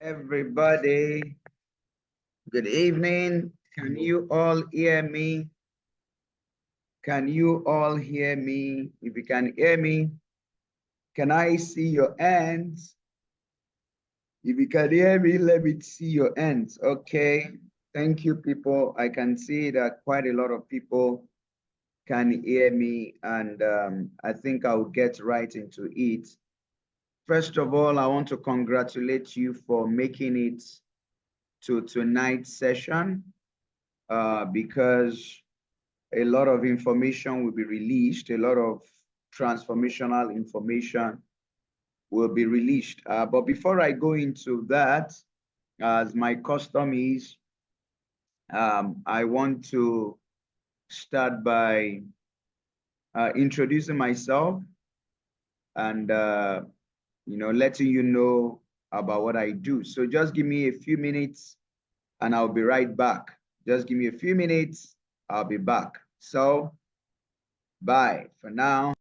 Everybody, good evening. Can you all hear me? Can you all hear me? If you can hear me, can I see your hands? If you can hear me, let me see your hands. Okay. Thank you, people. I can see that quite a lot of people can hear me, and I think I'll get right into it. First of all, I want to congratulate you for making it to tonight's session. Because a lot of information will be released, a lot of transformational information will be released. But before I go into that, as my custom is, I want to start by introducing myself and letting you know about what I do. So just give me a few minutes and I'll be right back. Just give me a few minutes, I'll be back. So bye for now.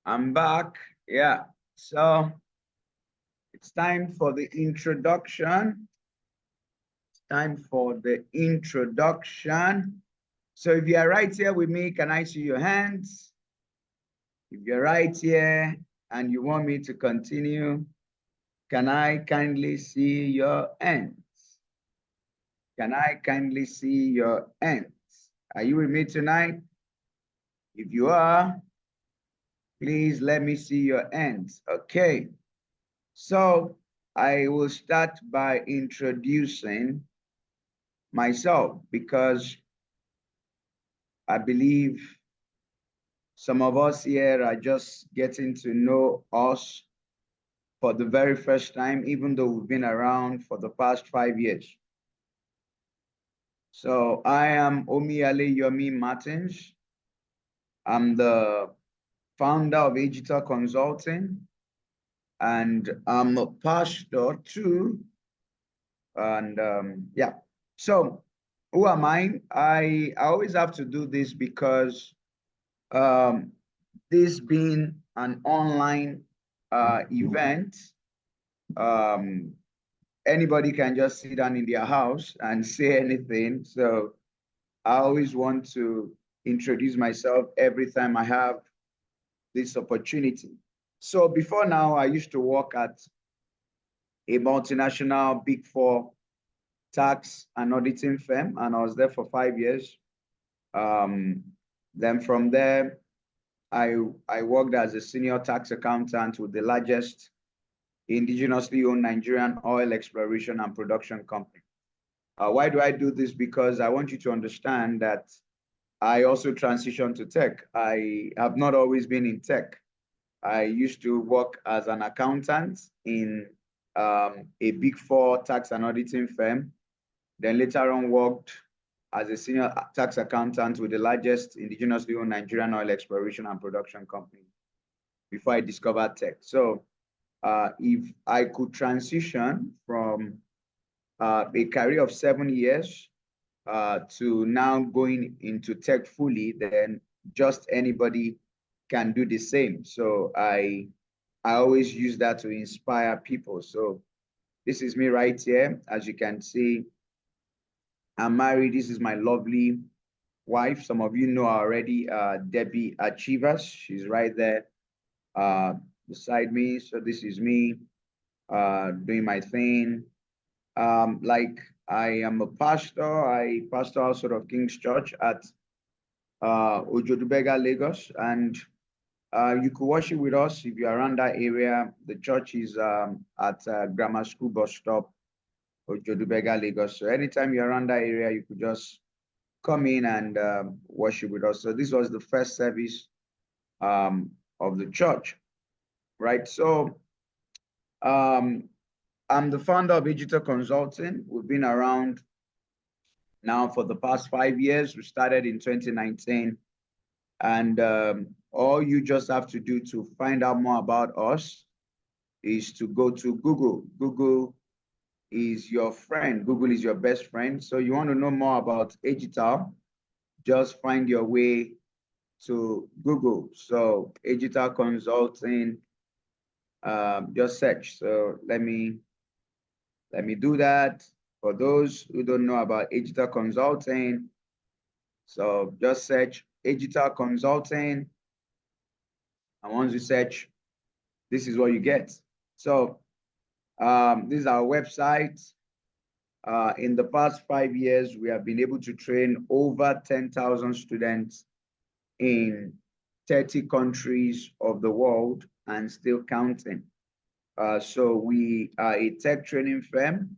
I'm back. Yeah. So it's time for the introduction. It's time for the introduction. So if you're right here with me, can I see your hands? If you're right here and you want me to continue, can I kindly see your hands? Can I kindly see your hands? Are you with me tonight? If you are, please let me see your hands. Okay. So I will start by introducing myself because I believe some of us here are just getting to know us for the very first time, even though we've been around for the past 5 years. So I am Omiale Yomi Martins. I'm the founder of Digital Consulting, and I'm a pastor too. And yeah, so who am I? I always have to do this because um, this being an online event, um, anybody can just sit down in their house and say anything. So I always want to introduce myself every time I have this opportunity. So before now, I used to work at a multinational Big Four tax and auditing firm, and I was there for 5 years. Um, then from there, I, I worked as a senior tax accountant with the largest indigenously owned Nigerian oil exploration and production company. Why do I do this? Because I want you to understand that I also transitioned to tech. I have not always been in tech. I used to work as an accountant in a Big Four tax and auditing firm. Then later on worked as a senior tax accountant with the largest indigenously owned Nigerian oil exploration and production company before I discovered tech. So if I could transition from a career of 7 years to now going into tech fully, then just anybody can do the same. So I always use that to inspire people. So this is me right here. As you can see, I'm married. This is my lovely wife. Some of you know her already, Debbie Achievers. She's right there uh, beside me. So this is me doing my thing. Like I am a pastor. I pastor also of King's Church at Ojodubega, Lagos. And You could worship with us if you're around that area. The church is at Grammar School bus stop, Ojodubega, Lagos. So anytime you're around that area, you could just come in and worship with us. So this was the first service of the church, right? So I'm the founder of Digital Consulting. We've been around now for the past 5 years. We started in 2019. And all you just have to do to find out more about us is to go to Google. Google is your friend. Google is your best friend. So you want to know more about Digital, just find your way to Google. So Digital Consulting, just search. So let me do that. For those who don't know about Digital Consulting, so just search Digital Consulting. And once you search, this is what you get. So this is our website. In the past 5 years, we have been able to train over 10,000 students in 30 countries of the world and still counting. So we are a tech training firm,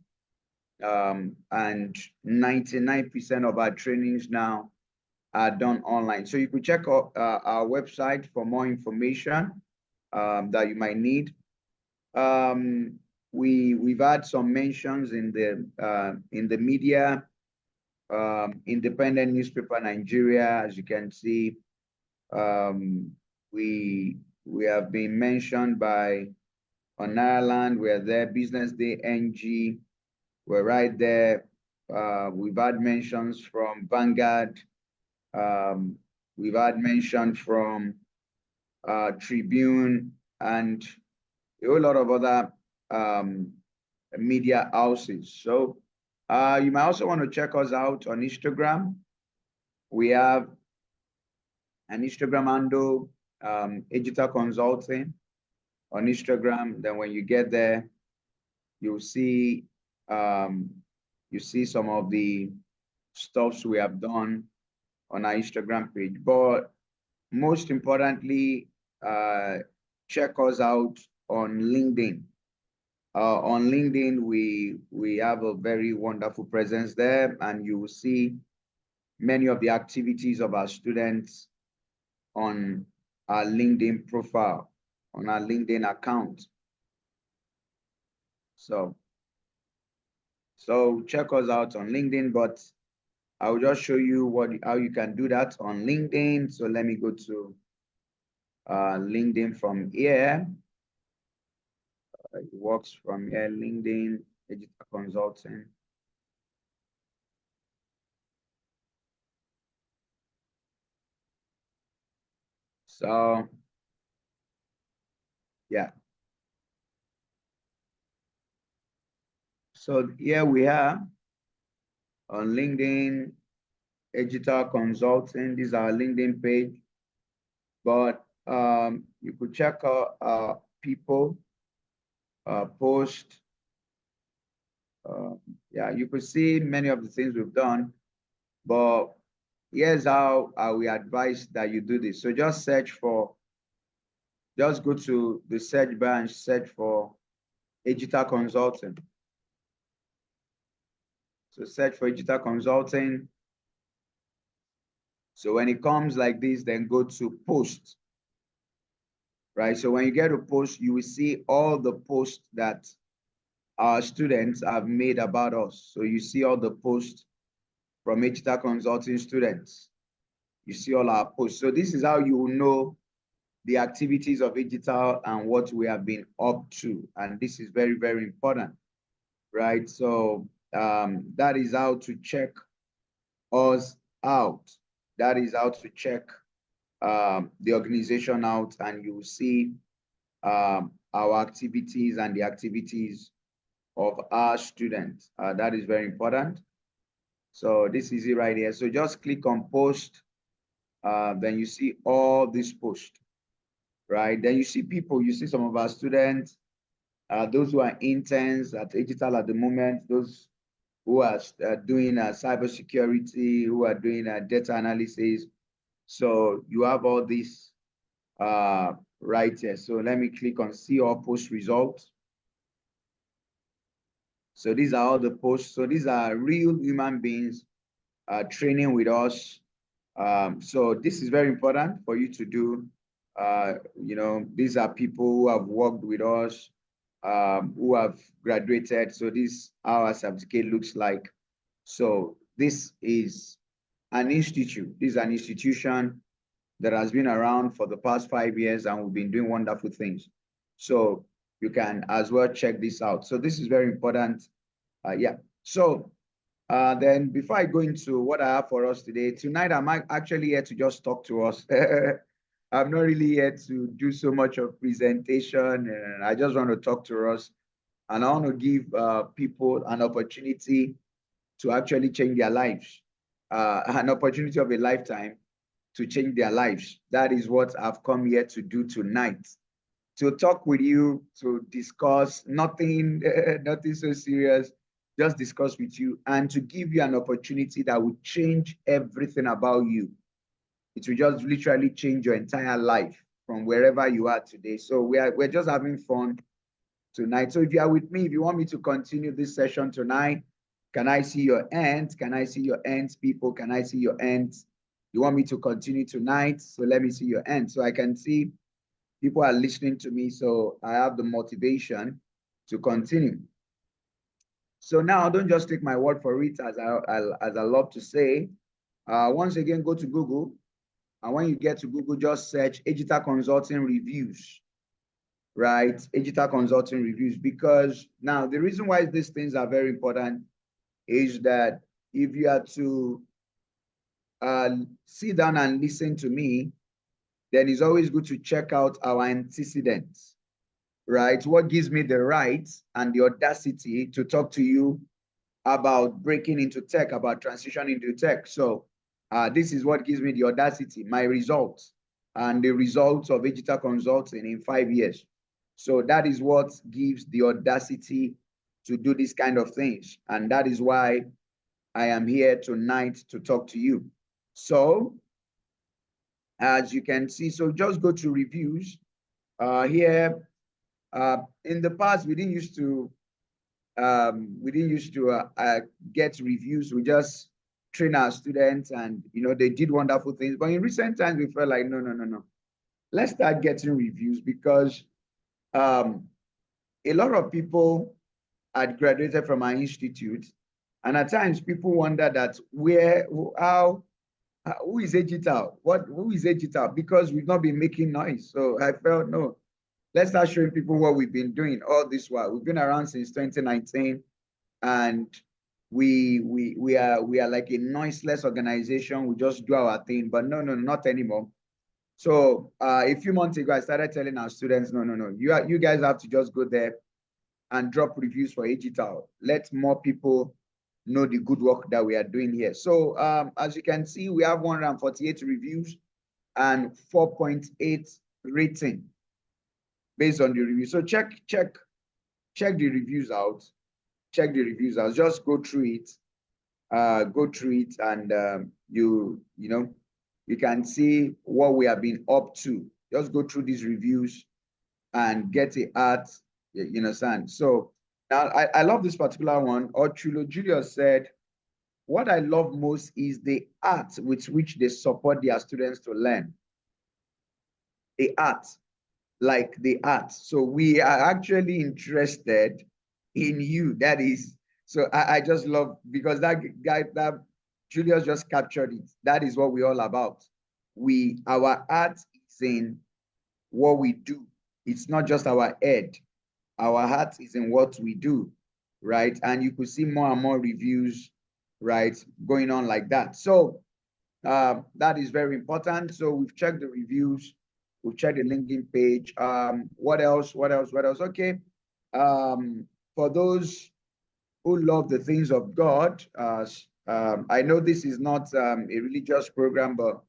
and 99% of our trainings now are done online. So you could check out our website for more information that you might need. We've had some mentions in the media, Independent Newspaper Nigeria, as you can see. We have been mentioned by on Ireland. We're there. Business Day NG, we're right there. We've had mentions from Vanguard. We've had mention from Tribune and a whole lot of other media houses. So you might also want to check us out on Instagram. We have an Instagram handle, Digital Consulting on Instagram. Then when you get there, you'll see some of the stuffs we have done on our Instagram page. But most importantly, check us out on LinkedIn. On LinkedIn, we have a very wonderful presence there, and you will see many of the activities of our students on our LinkedIn profile, on our LinkedIn account. So check us out on LinkedIn, but I will just show you how you can do that on LinkedIn. So let me go to LinkedIn from here. It works from here, LinkedIn, Digital Consulting. So, yeah. So here we are on LinkedIn, Digital Consulting. This is our LinkedIn page. But you could check out people post. Yeah, you could see many of the things we've done, but here's how we advise that you do this. So just go to the search bar and search for Digital Consulting. So search for Digital Consulting. So when it comes like this, then go to post, right? So when you get to post, you will see all the posts that our students have made about us. So you see all the posts from Digital Consulting students. You see all our posts. So this is how you will know the activities of Digital and what we have been up to. And this is very, very important, right? So that is how to check us out. That is how to check the organization out, and you will see our activities and the activities of our students. That is very important. So this is it right here. So just click on post. Then you see all these posts, right? Then you see people, you see some of our students, those who are interns at Digital at the moment, those who are doing cybersecurity, who are doing data analysis. So you have all these right here. So let me click on see all post results. So these are all the posts. So these are real human beings training with us. So this is very important for you to do. These are people who have worked with us, who have graduated. So this our certificate looks like. So this is an institute. This is an institution that has been around for the past 5 years, and we've been doing wonderful things. So you can as well check this out. So this is very important. Yeah. So then before I go into what I have for us today, tonight I'm actually here to just talk to us. I'm not really here to do so much of presentation, and I just want to talk to us. And I want to give people an opportunity to actually change their lives, an opportunity of a lifetime to change their lives. That is what I've come here to do tonight. To talk with you, to discuss nothing, nothing so serious, just discuss with you and to give you an opportunity that will change everything about you. It will just literally change your entire life from wherever you are today. So we're just having fun tonight. So if you are with me, if you want me to continue this session tonight, can I see your hands? Can I see your hands, people? Can I see your hands? You want me to continue tonight? So let me see your hands. So I can see people are listening to me. So I have the motivation to continue. So now don't just take my word for it, as I love to say. Once again, go to Google. And when you get to Google, just search Digital Consulting Reviews, right? Digital Consulting Reviews. Because now the reason why these things are very important is that if you are to sit down and listen to me, then it's always good to check out our antecedents, right? What gives me the right and the audacity to talk to you about breaking into tech, about transitioning into tech. So this is what gives me the audacity, my results, and the results of digital consulting in 5 years. So that is what gives the audacity to do these kind of things. And that is why I am here tonight to talk to you. So as you can see, so just go to reviews. Here, in the past, we didn't used to get reviews. We just train our students, and they did wonderful things. But in recent times, we felt like no. Let's start getting reviews, because a lot of people had graduated from our institute, and at times people wonder that who is digital? Who is digital? Because we've not been making noise. So I felt no. Let's start showing people what we've been doing all this while. We've been around since 2019, and we are like a noiseless organization. We just do our thing, but no, not anymore. So a few months ago, I started telling our students, no. You guys have to just go there and drop reviews for digital. Let more people know the good work that we are doing here. So as you can see, we have 148 reviews and 4.8 rating based on the review. So check the reviews out. Check the reviews out. Just go through it. And you can see what we have been up to. Just go through these reviews and get a art, you understand? So now I love this particular one. Chulo Julius said, what I love most is the art with which they support their students to learn. The art, like the art. So we are actually interested in you. That is, so I just love, because that guy, that Julius just captured it. That is what we're all about. Our art is in what we do. It's not just our head. Our heart is in what we do, right? And you could see more and more reviews, right, going on like that. So that is very important. So we've checked the reviews. We've checked the LinkedIn page. What else? Okay. For those who love the things of God, I know this is not a religious program, but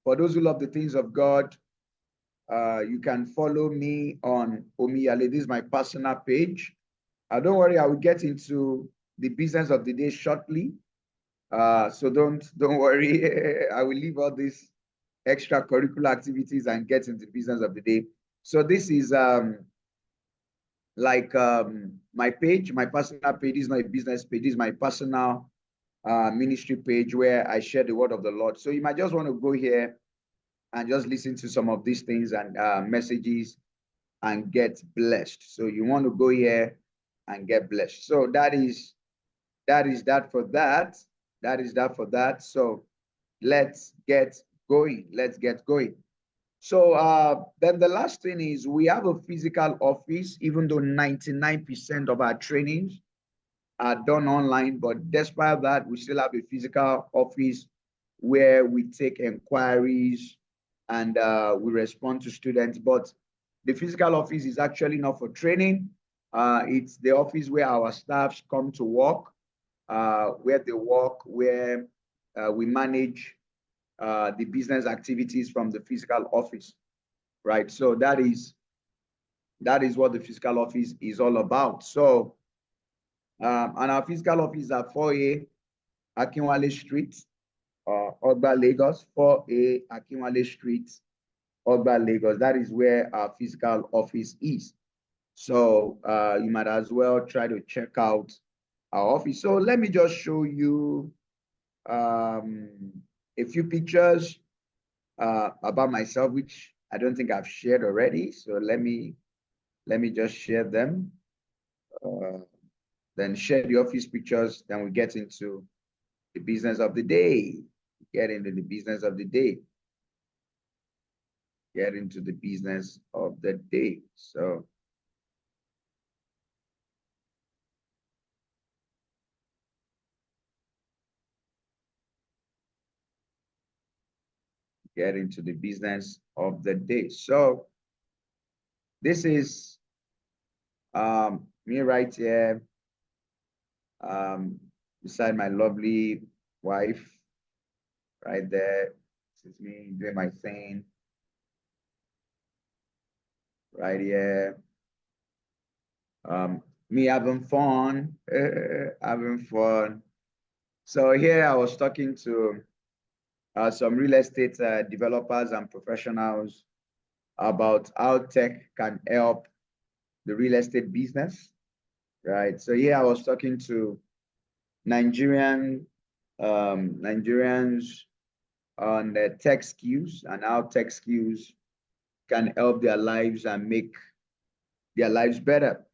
for those who love the things of God, you can follow me on Omiyale. This is my personal page. Don't worry, I will get into the business of the day shortly. So don't worry. I will leave all this extracurricular activities and get into the business of the day. So this is like my page, my personal page. This is not a business page. This is my personal ministry page where I share the word of the Lord. So you might just want to go here and just listen to some of these things and messages and get blessed. So you want to go here and get blessed. So that is that for that. That is that for that. So let's get going. Let's get going. So then the last thing is we have a physical office, even though 99% of our trainings are done online, but despite that, we still have a physical office where we take inquiries and we respond to students. But the physical office is actually not for training. It's the office where our staffs come to work, where they work, where we manage the business activities from the physical office, right? So that is what the physical office is all about. So, and our physical office at 4A Akinwale Street, Ogba, Lagos, 4A Akinwale Street, Ogba, Lagos. That is where our physical office is. So you might as well try to check out our office. So let me just show you a few pictures about myself, which I don't think I've shared already. So let me just share them. Then share the office pictures. Then we get into the business of the day. Get into the business of the day. Get into the business of the day. So get into the business of the day. So this is me right here beside my lovely wife right there. This is me doing my thing right here. Me having fun, having fun. So here I was talking to some real estate developers and professionals about how tech can help the real estate business, right? So here I was talking to Nigerians on the tech skills and how tech skills can help their lives and make their lives better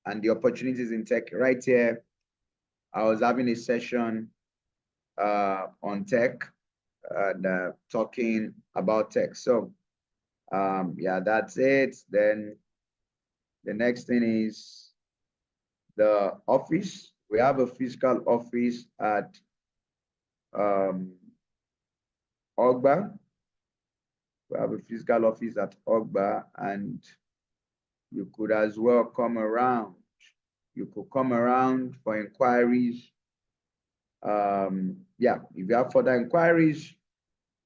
and the opportunities in tech. Right here, I was having a session on tech and talking about tech. So yeah, that's it. Then the next thing is the office. We have a physical office at Ogba. We have a physical office at Ogba, and you could as well come around. You could come around for inquiries. Yeah, if you have further inquiries,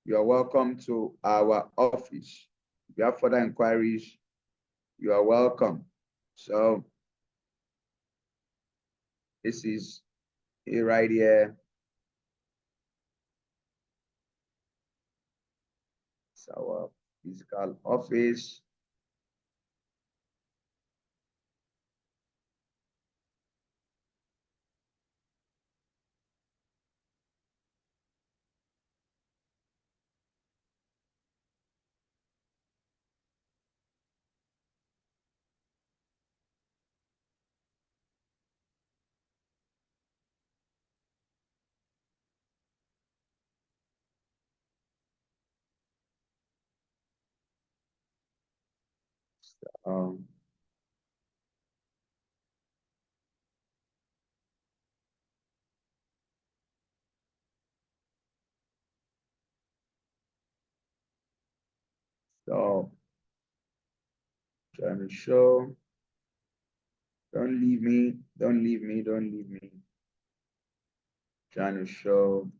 you are welcome to our office. If you have further inquiries, you are welcome. So this is it right here. It's our physical office. Um, so trying to show. Don't leave me. Don't leave me. Don't leave me. Trying to show.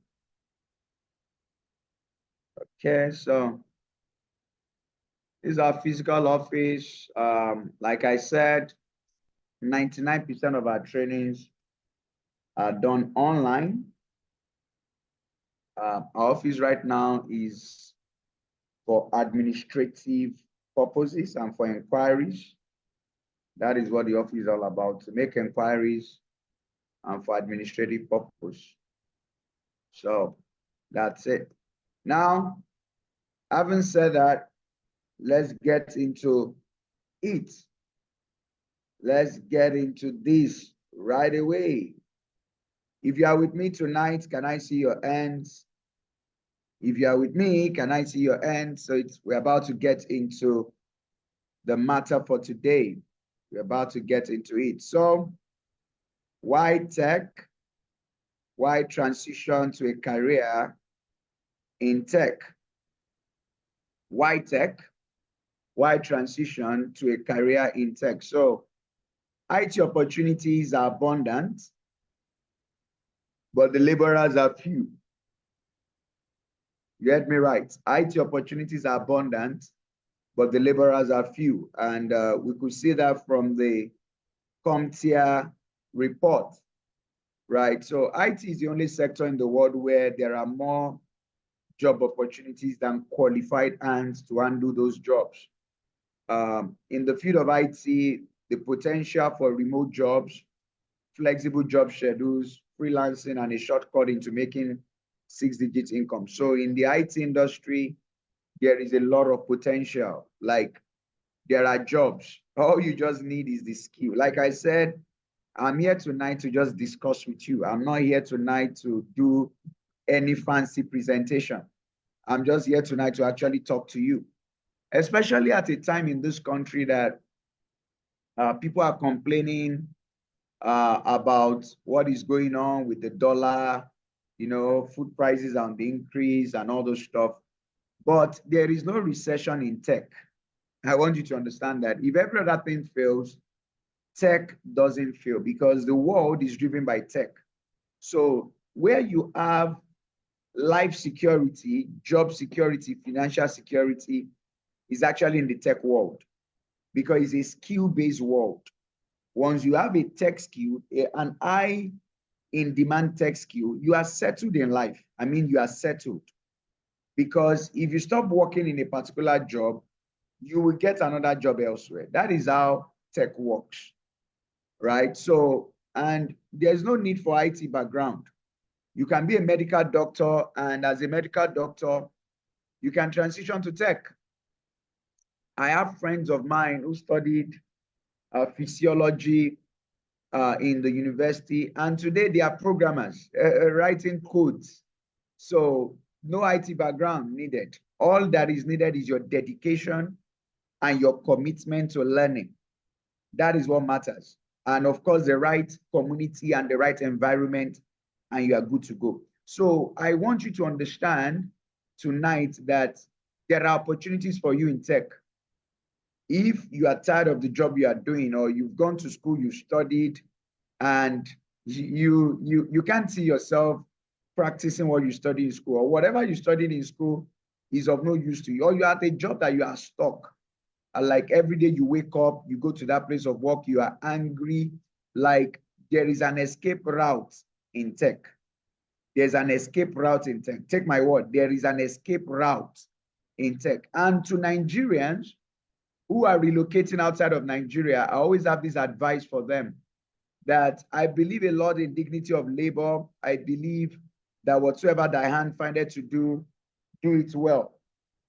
Okay, so this is our physical office. Like I said, 99% of our trainings are done online. Our office right now is for administrative purposes and for inquiries. That is what the office is all about, to make inquiries and for administrative purpose. So that's it. Now, having said that, let's get into it. Let's get into this right away. If you are with me tonight, can I see your hands? If you are with me, can I see your hands? So we're about to get into the matter for today. We're about to get into it. So, why tech? Why transition to a career in tech? Why tech? Why transition to a career in tech? So, IT opportunities are abundant, but the laborers are few. You heard me right. IT opportunities are abundant, but the laborers are few. And we could see that from the CompTIA report, right? So IT is the only sector in the world where there are more job opportunities than qualified hands to handle those jobs. In the field of IT, the potential for remote jobs, flexible job schedules, freelancing, and a shortcut into making six-digit income. So in the IT industry, there is a lot of potential. Like, there are jobs. All you just need is the skill. Like I said, I'm here tonight to just discuss with you. I'm not here tonight to do any fancy presentation. I'm just here tonight to actually talk to you, especially at a time in this country that people are complaining about what is going on with the dollar, food prices on the increase and all those stuff. But there is no recession in tech. I want you to understand that if every other thing fails, tech doesn't fail, because the world is driven by tech. So where you have life security, job security, financial security is actually in the tech world, because it's a skill-based world. Once you have a tech skill, an high in demand tech skill, you are settled in life. I mean, you are settled. Because if you stop working in a particular job, you will get another job elsewhere. That is how tech works, right? So, and there's no need for IT background. You can be a medical doctor, and as a medical doctor, you can transition to tech. I have friends of mine who studied physiology in the university, and today they are programmers writing codes. So no IT background needed. All that is needed is your dedication and your commitment to learning. That is what matters. And of course, the right community and the right environment, and you are good to go. So I want you to understand tonight that there are opportunities for you in tech. If you are tired of the job you are doing, or you've gone to school, you've studied, and you can't see yourself practicing what you studied in school, or whatever you studied in school is of no use to you, or you're at a job that you are stuck. And like every day you wake up, you go to that place of work, you are angry. Like, there is an escape route in tech. There's an escape route in tech. Take my word, there is an escape route in tech. And to Nigerians who are relocating outside of Nigeria, I always have this advice for them, that I believe a lot in dignity of labor. I believe that whatsoever thy hand findeth to do, do it well.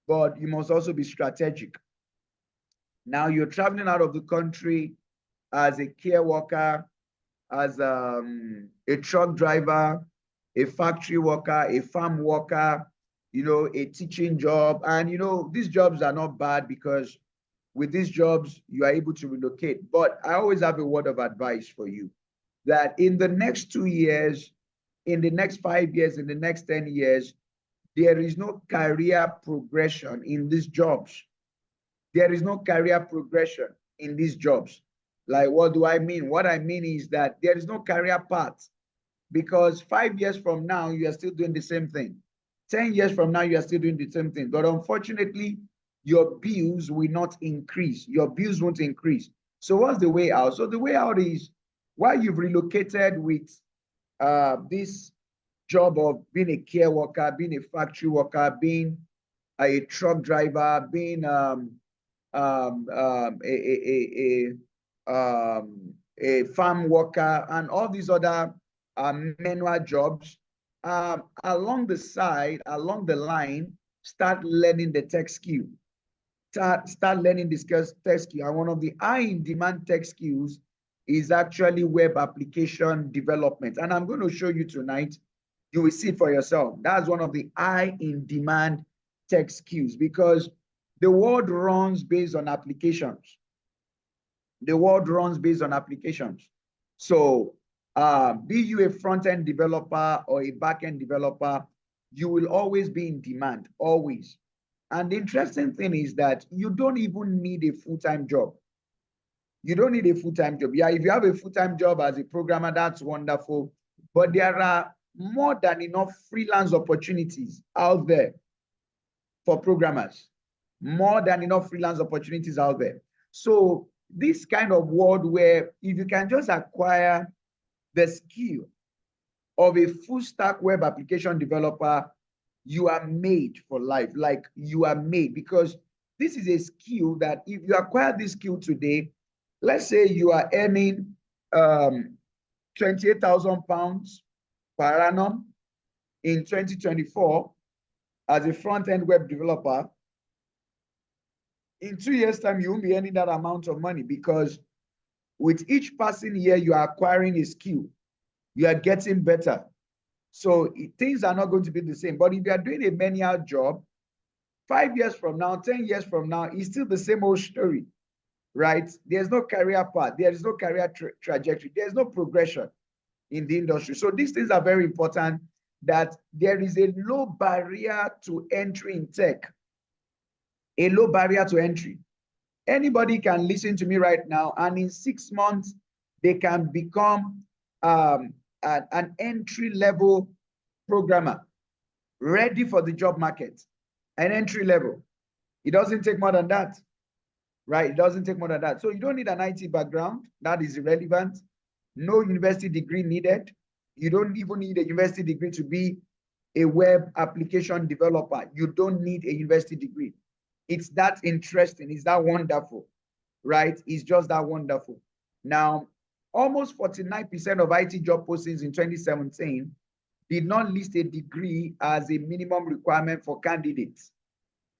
But you must also be strategic. Now you're traveling out of the country as a care worker, as a truck driver, a factory worker, a farm worker, a teaching job. And, these jobs are not bad, because with these jobs, you are able to relocate. But I always have a word of advice for you, that in the next 2 years, in the next 5 years, in the next 10 years, there is no career progression in these jobs. There is no career progression in these jobs. Like, what do I mean? What I mean is that there is no career path, because 5 years from now, you are still doing the same thing. 10 years from now, you are still doing the same thing. But unfortunately, your bills will not increase. Your bills won't increase. So what's the way out? So the way out is, while you've relocated with this job of being a care worker, being a factory worker, being a truck driver, being um, um, a, a, a farm worker, and all these other manual jobs. Along the side, along the line, start learning the tech skill. Start learning the skills, tech skill. And one of the high in demand tech skills is actually web application development. And I'm going to show you tonight. You will see it for yourself. That's one of the high in demand tech skills because the world runs based on applications. The world runs based on applications. So be you a front-end developer or a back-end developer, you will always be in demand, always. And the interesting thing is that you don't even need a full-time job. You don't need a full-time job. Yeah, if you have a full-time job as a programmer, that's wonderful. But there are more than enough freelance opportunities out there for programmers. More than enough freelance opportunities out there. So this kind of world where if you can just acquire the skill of a full stack web application developer, you are made for life. Like you are made because this is a skill that if you acquire this skill today, let's say you are earning 28,000 pounds per annum in 2024 as a front-end web developer. In 2 years' time, you won't be earning that amount of money because with each passing year, you are acquiring a skill. You are getting better. So things are not going to be the same. But if you are doing a manual job, 5 years from now, 10 years from now, it's still the same old story, right? There's no career path. There is no career trajectory. There's no progression in the industry. So these things are very important, that there is a low barrier to entry in tech, a low barrier to entry. Anybody can listen to me right now, and in 6 months, they can become an entry-level programmer, ready for the job market, an entry level. It doesn't take more than that, right? It doesn't take more than that. So you don't need an IT background. That is irrelevant. No university degree needed. You don't even need a university degree to be a web application developer. You don't need a university degree. It's that interesting. It's that wonderful, right? It's just that wonderful. Now, almost 49% of IT job postings in 2017 did not list a degree as a minimum requirement for candidates.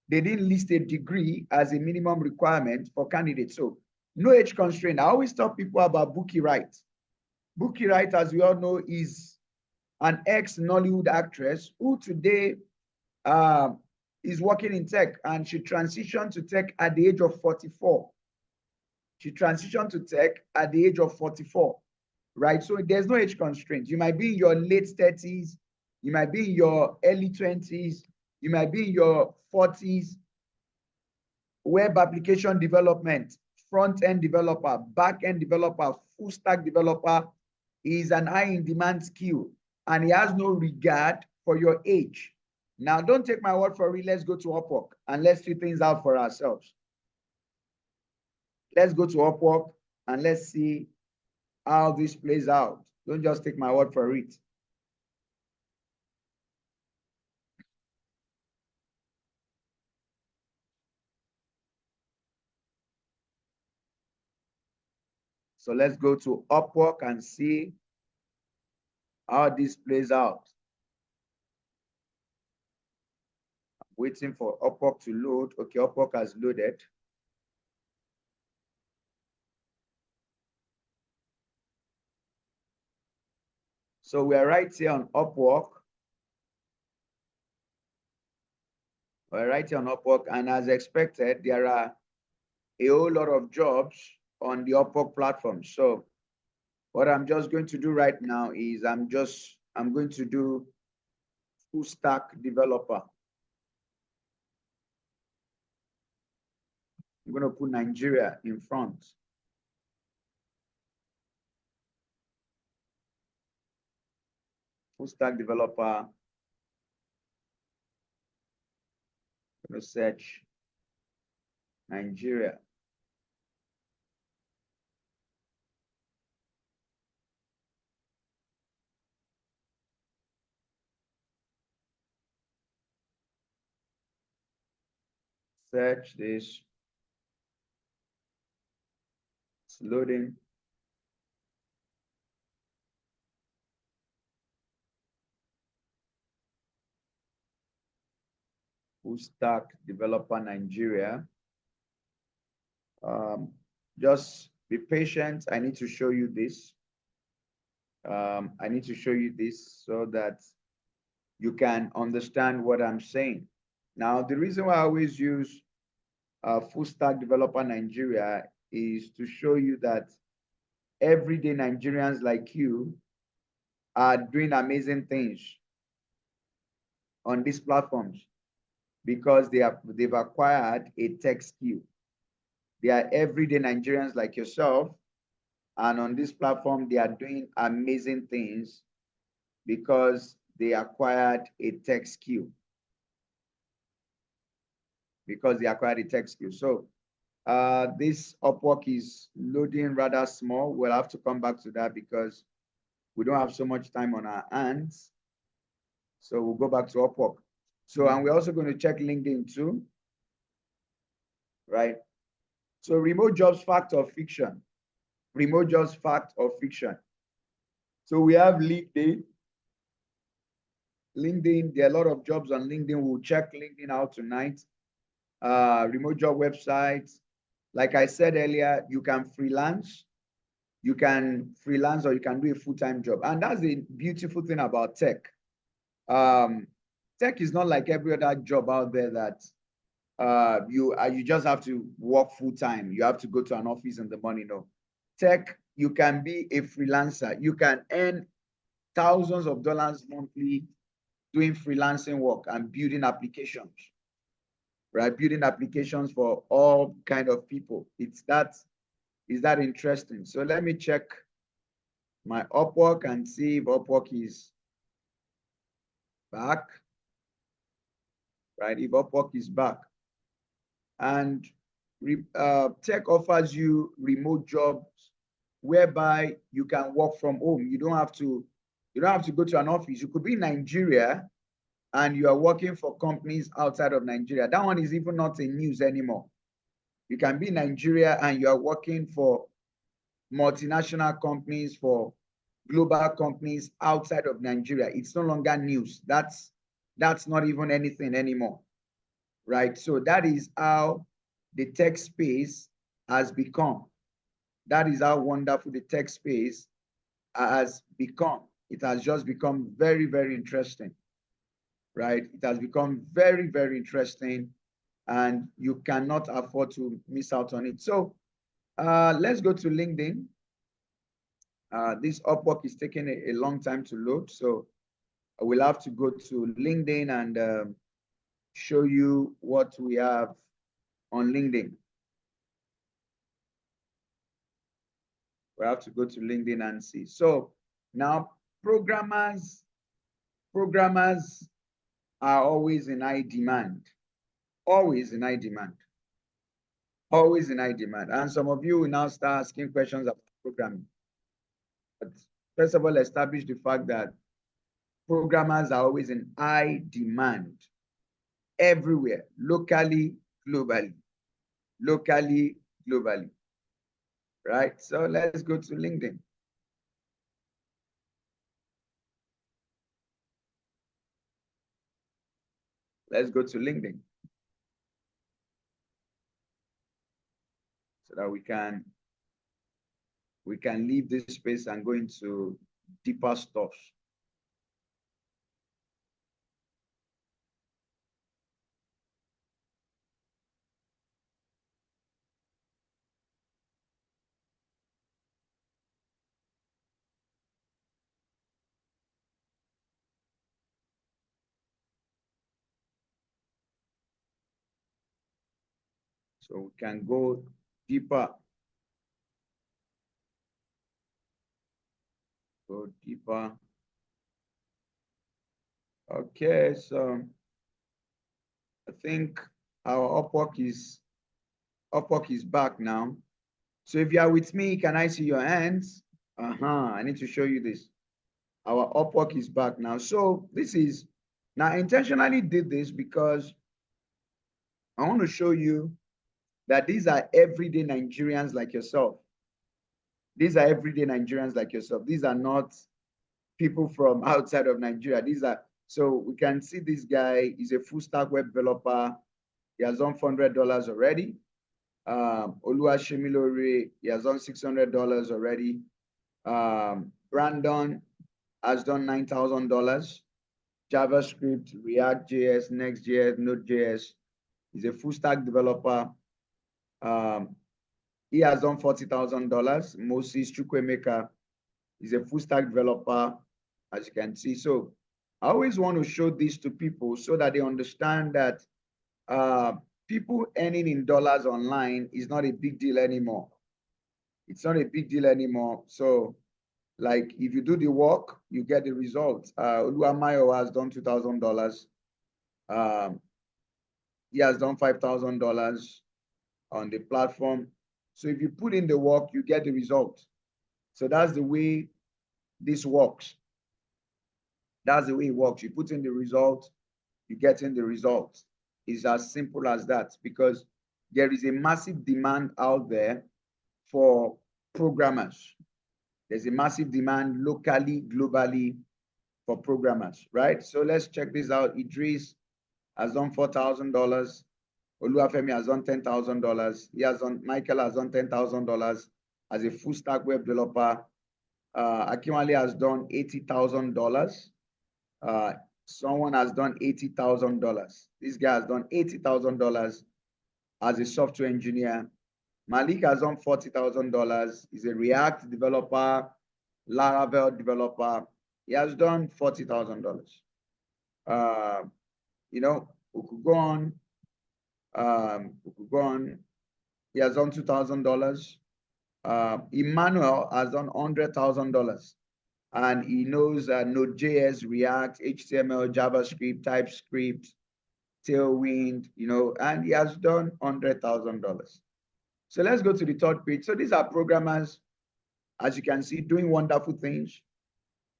They didn't list a degree as a minimum requirement for candidates. So no age constraint. I always tell people about Bookie Wright. Bookie Wright, as we all know, is an ex-Nollywood actress who today is working in tech, and she transitioned to tech at the age of 44. She transitioned to tech at the age of 44, right? So there's no age constraint. You might be in your late 30s, you might be in your early 20s, you might be in your 40s. Web application development, front-end developer, back-end developer, full stack developer is an high in demand skill, and he has no regard for your age. Now, don't take my word for it. Let's go to Upwork and let's see things out for ourselves. Let's go to Upwork and let's see how this plays out. Don't just take my word for it. So let's go to Upwork and see how this plays out. Waiting for Upwork to load. Okay, Upwork has loaded. So we are right here on Upwork. We're right here on Upwork, and as expected, there are a whole lot of jobs on the Upwork platform. So what I'm just going to do right now is I'm going to do full stack developer. I'm going to put Nigeria in front. Full stack developer. I'm going to search Nigeria. Search this. It's loading. Full stack developer Nigeria. Just be patient. I need to show you this. I need to show you this so that you can understand what I'm saying. Now, the reason why I always use full stack developer Nigeria is to show you that everyday Nigerians like you are doing amazing things on these platforms because they've acquired a tech skill. They are everyday Nigerians like yourself, and on this platform they are doing amazing things because they acquired a tech skill. So this Upwork is loading rather small. We'll have to come back to that because we don't have so much time on our hands. So we'll go back to Upwork. So, and we're also going to check LinkedIn too, right? So remote jobs, fact or fiction? Remote jobs, fact or fiction? So we have LinkedIn. There are a lot of jobs on LinkedIn. We'll check LinkedIn out tonight. Remote job websites. Like I said earlier, you can freelance. You can freelance or you can do a full-time job. And that's the beautiful thing about tech. Tech is not like every other job out there that you just have to work full-time. You have to go to an office in the morning. No. Tech, you can be a freelancer. You can earn thousands of dollars monthly doing freelancing work and building applications, right? Building applications for all kind of people. Is that interesting? So let me check my Upwork and see if Upwork is back, right? If Upwork is back. And tech offers you remote jobs whereby you can work from home. You don't have to go to an office. You could be in Nigeria and you are working for companies outside of Nigeria. That one is even not in news anymore. You can be in Nigeria and you are working for multinational companies, for global companies outside of Nigeria. It's no longer news. That's not even anything anymore, right? So that is how the tech space has become. That is how wonderful the tech space has become. It has just become very, very interesting, right? It has become very, very interesting, and you cannot afford to miss out on it. So let's go to LinkedIn. This Upwork is taking a long time to load, so I will have to go to LinkedIn and show you what we have on LinkedIn. We have to go to LinkedIn and see. So now programmers are always in high demand, always in high demand, always in high demand. And some of you will now start asking questions about programming. But first of all, establish the fact that programmers are always in high demand everywhere, locally, globally, right? So let's go to LinkedIn. Let's go to LinkedIn so that we can leave this space and go into deeper stuff. So we can go deeper. Go deeper. Okay, so I think our Upwork is back now. So if you are with me, can I see your hands? I need to show you this. Our Upwork is back now. So this is now I intentionally did this because I want to show you that these are everyday Nigerians like yourself. These are everyday Nigerians like yourself. These are not people from outside of Nigeria. These are, so we can see this guy is a full stack web developer. He has done $400 already. Oluwashemilore, he has done $600 already. Brandon has done $9,000. JavaScript, React.js, Next.js, Node.js. He's a full stack developer. He has done $40,000. Moses Chukwemeka is a full stack developer, as you can see. So I always want to show this to people so that they understand that people earning in dollars online is not a big deal anymore. It's not a big deal anymore. So, like, if you do the work, you get the result. Oluwamayo has done $2,000. He has done $5,000 on the platform. So if you put in the work, you get the result. So that's the way this works. That's the way it works. You put in the result, you get in the result. It's as simple as that, because there is a massive demand out there for programmers. There's a massive demand locally, globally for programmers, right? So let's check this out. Idris has done $4,000. Oluwafemi has done $10,000. Michael has done $10,000 as a full stack web developer. Akinwale has done $80,000. Someone has done $80,000. This guy has done $80,000 as a software engineer. Malik has done $40,000. He's a React developer, Laravel developer. He has done $40,000. You know, we could go on. He has done $2,000. Emmanuel has done $100,000. And he knows Node.js, React, HTML, JavaScript, TypeScript, Tailwind, you know, and he has done $100,000. So let's go to the third page. So these are programmers, as you can see, doing wonderful things,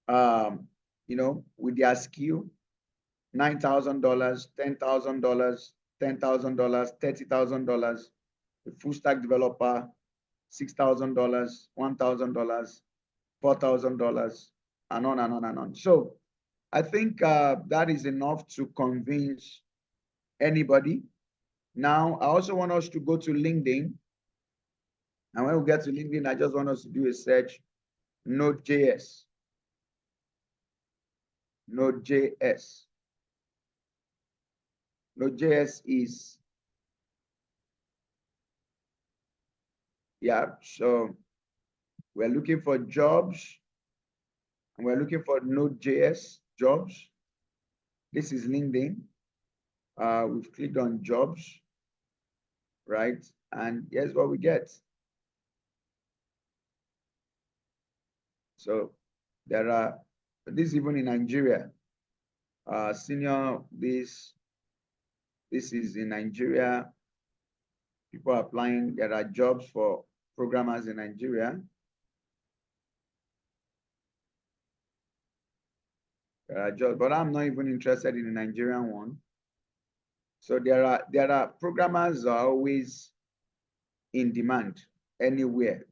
you know, with their skill. $9,000, $10,000, $10,000, $30,000. A full stack developer, $6,000, $1,000, $4,000, and on and on and on. So I think that is enough to convince anybody. Now, I also want us to go to LinkedIn. And when we get to LinkedIn, I just want us to do a search, Node.js. Node.js. Node.js is, yeah, so we're looking for jobs, and we're looking for Node.js jobs. This is LinkedIn. We've clicked on jobs, right? And here's what we get. So there are, this even in Nigeria, senior, this is in Nigeria. People are applying. There are jobs for programmers in Nigeria. There are jobs, but I'm not even interested in the Nigerian one. So there are programmers are always in demand anywhere,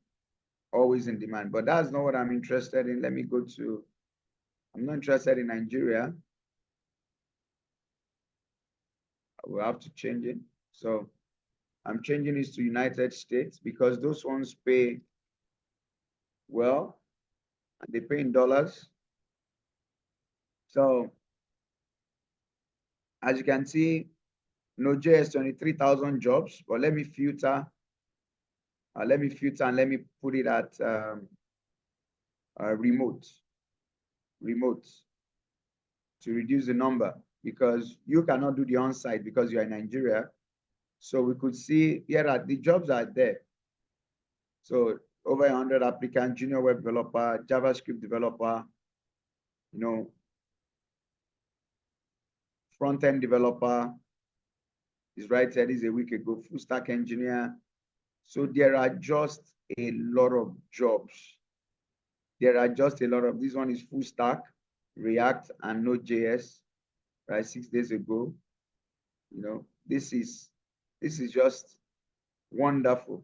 always in demand. But that's not what I'm interested in. Let me go to, I'm not interested in Nigeria. I will have to change it. So I'm changing this to United States because those ones pay well, and they pay in dollars. So as you can see, Node.js 23,000 jobs, but let me filter. And let me put it at remote to reduce the number, because you cannot do the on-site because you are in Nigeria. So we could see here are the jobs are there. So over 100 applicants, junior web developer, JavaScript developer, you know, front-end developer is right there. This is a week ago, full stack engineer. So there are just a lot of jobs. There are just a lot of, this one is full stack, React and Node.js, right? 6 days ago. You know, this is This is just wonderful,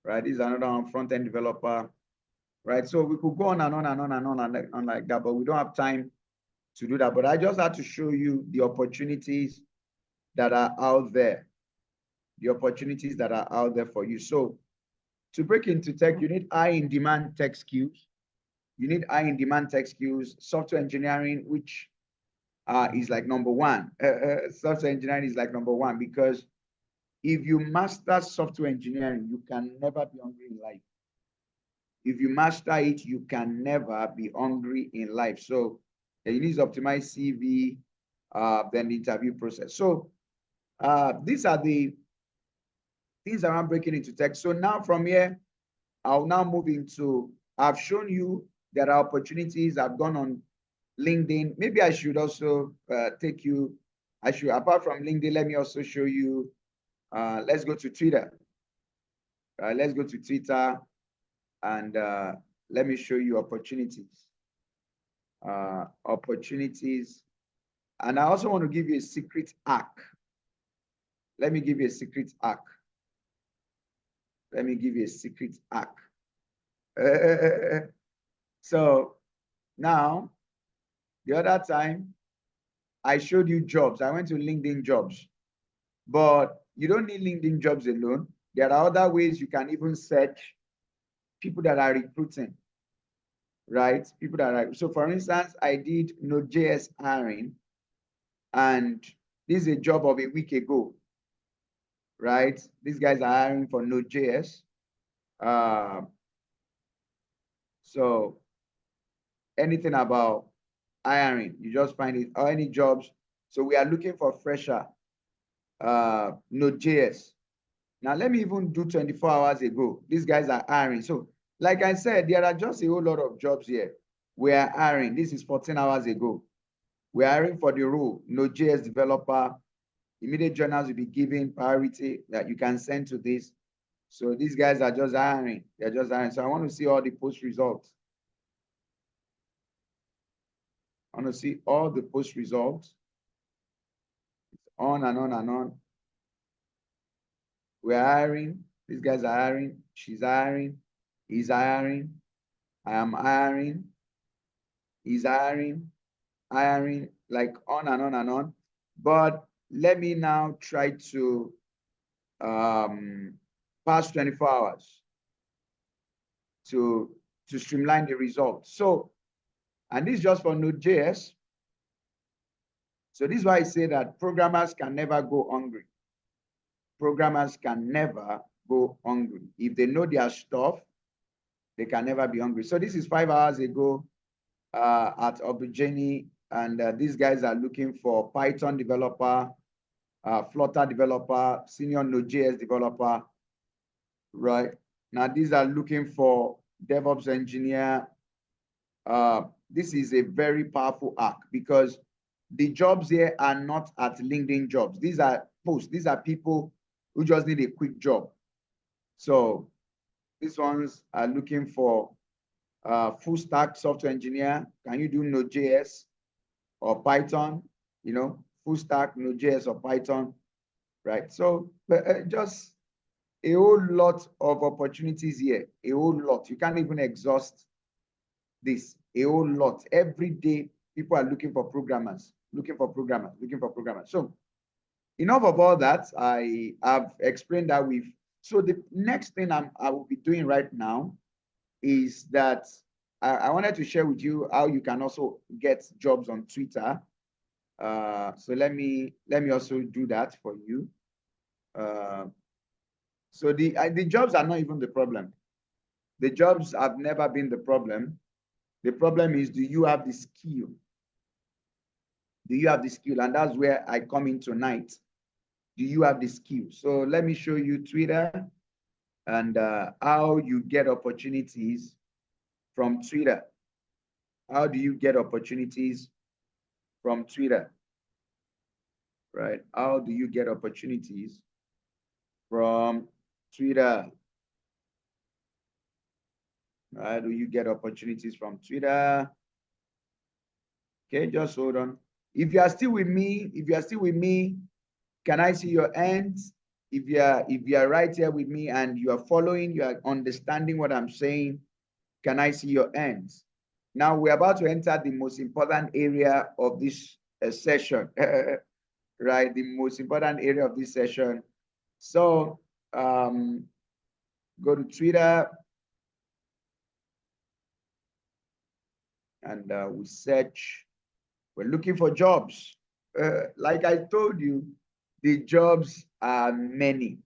right? This is another one, front-end developer, right? So we could go on and on and on and on like that, but we don't have time to do that. But I just had to show you the opportunities that are out there, the opportunities that are out there for you. So to break into tech, you need high in demand tech skills. You need high in demand tech skills, software engineering, which is like number one. Software engineering is like number one because if you master software engineering, you can never be hungry in life. If you master it, you can never be hungry in life. So you need to optimize CV, then the interview process. So these are the things around breaking into tech. So now from here, I'll now move into, I've shown you there are opportunities. I've gone on LinkedIn. Maybe I should also take you, apart from LinkedIn, let me also show you, let's go to Twitter. Let's go to Twitter and let me show you opportunities. Opportunities. And I also want to give you a secret hack. Let me give you a secret hack. Let me give you a secret hack. So now, the other time, I showed you jobs. I went to LinkedIn jobs. But you don't need LinkedIn jobs alone. There are other ways you can even search people that are recruiting, right? People that are, so for instance, I did Node.js hiring, and this is a job of a week ago, right? These guys are hiring for Node.js. So anything about hiring, you just find it, or any jobs. So we are looking for fresher, Node.js. Now let me even do 24 hours ago. These guys are hiring. So like I said, there are just a whole lot of jobs here. We are hiring. This is 14 hours ago. We're hiring for the role, Node.js developer. Immediate journals will be given priority that you can send to this. So these guys are just hiring. They're just hiring. So I want to see all the post results. I want to see all the post results. It's on and on and on. We're hiring. These guys are hiring. She's hiring. He's hiring. I am hiring. He's hiring. Hiring. Like on and on and on. But let me now try to pass 24 hours to streamline the results. So, and this is just for Node.js. So this is why I say that programmers can never go hungry. Programmers can never go hungry. If they know their stuff, they can never be hungry. So this is 5 hours ago at Opportunity, and these guys are looking for Python developer, Flutter developer, senior Node.js developer, right? Now these are looking for DevOps engineer. This is a very powerful hack because the jobs here are not at LinkedIn jobs. These are posts. These are people who just need a quick job. So these ones are looking for full stack software engineer. Can you do Node.js or Python? You know, full stack Node.js or Python, right? So just a whole lot of opportunities here, a whole lot. You can't even exhaust this, a whole lot. Every day, people are looking for programmers, looking for programmers, looking for programmers. So enough of all that. I have explained that so the next thing I will be doing right now is that I wanted to share with you how you can also get jobs on Twitter. So let me also do that for you. So the jobs are not even the problem. The jobs have never been the problem. The problem is, do you have the skill? Do you have the skill? And that's where I come in tonight. Do you have the skill? So let me show you Twitter and how you get opportunities from Twitter. How do you get opportunities from Twitter? Right? How do you get opportunities from Twitter? How do you get opportunities from Twitter? Okay, just hold on. If you are still with me, Can I see your hands? If you are right here with me and you are following, you are understanding what I'm saying, can I see your hands? Now we're about to enter the most important area of this session, right? The most important area of this session. So go to Twitter and we search. We're looking for jobs. Like I told you, the jobs are many.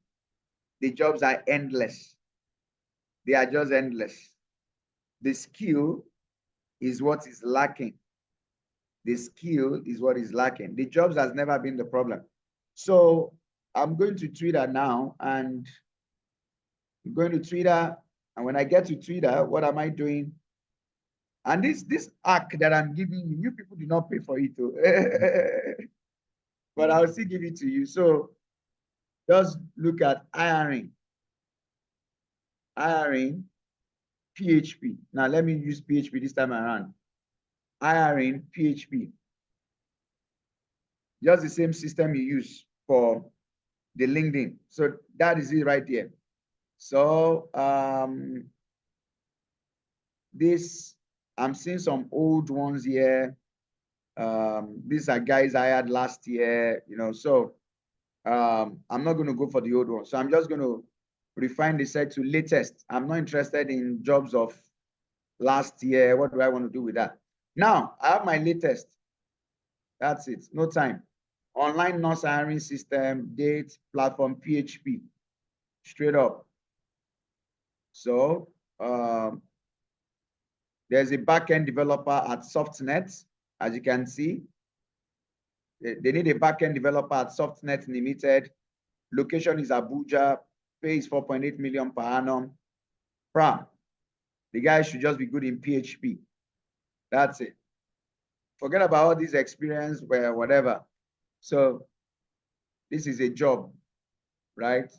The jobs are endless. They are just endless. The skill is what is lacking. The skill is what is lacking. The jobs has never been the problem. So I'm going to Twitter now, and I'm going to Twitter. And when I get to Twitter, what am I doing? And this hack that I'm giving you, you people do not pay for it, too. But I'll still give it to you. So just look at hiring PHP. Now let me use PHP this time around. Hiring PHP. Just the same system you use for the LinkedIn. So that is it right there. So this, I'm seeing some old ones here. These are guys I had last year, so I'm not going to go for the old one. So I'm just going to refine the set to latest. I'm not interested in jobs of last year. What do I want to do with that? Now I have my latest. That's it. No time. Online nurse hiring system, date, platform, PHP. Straight up. So there's a backend developer at SoftNet, as you can see. They need a backend developer at SoftNet Limited. Location is Abuja. Pay is 4.8 million per annum. The guy should just be good in PHP. That's it. Forget about all this experience, where whatever. So this is a job, right?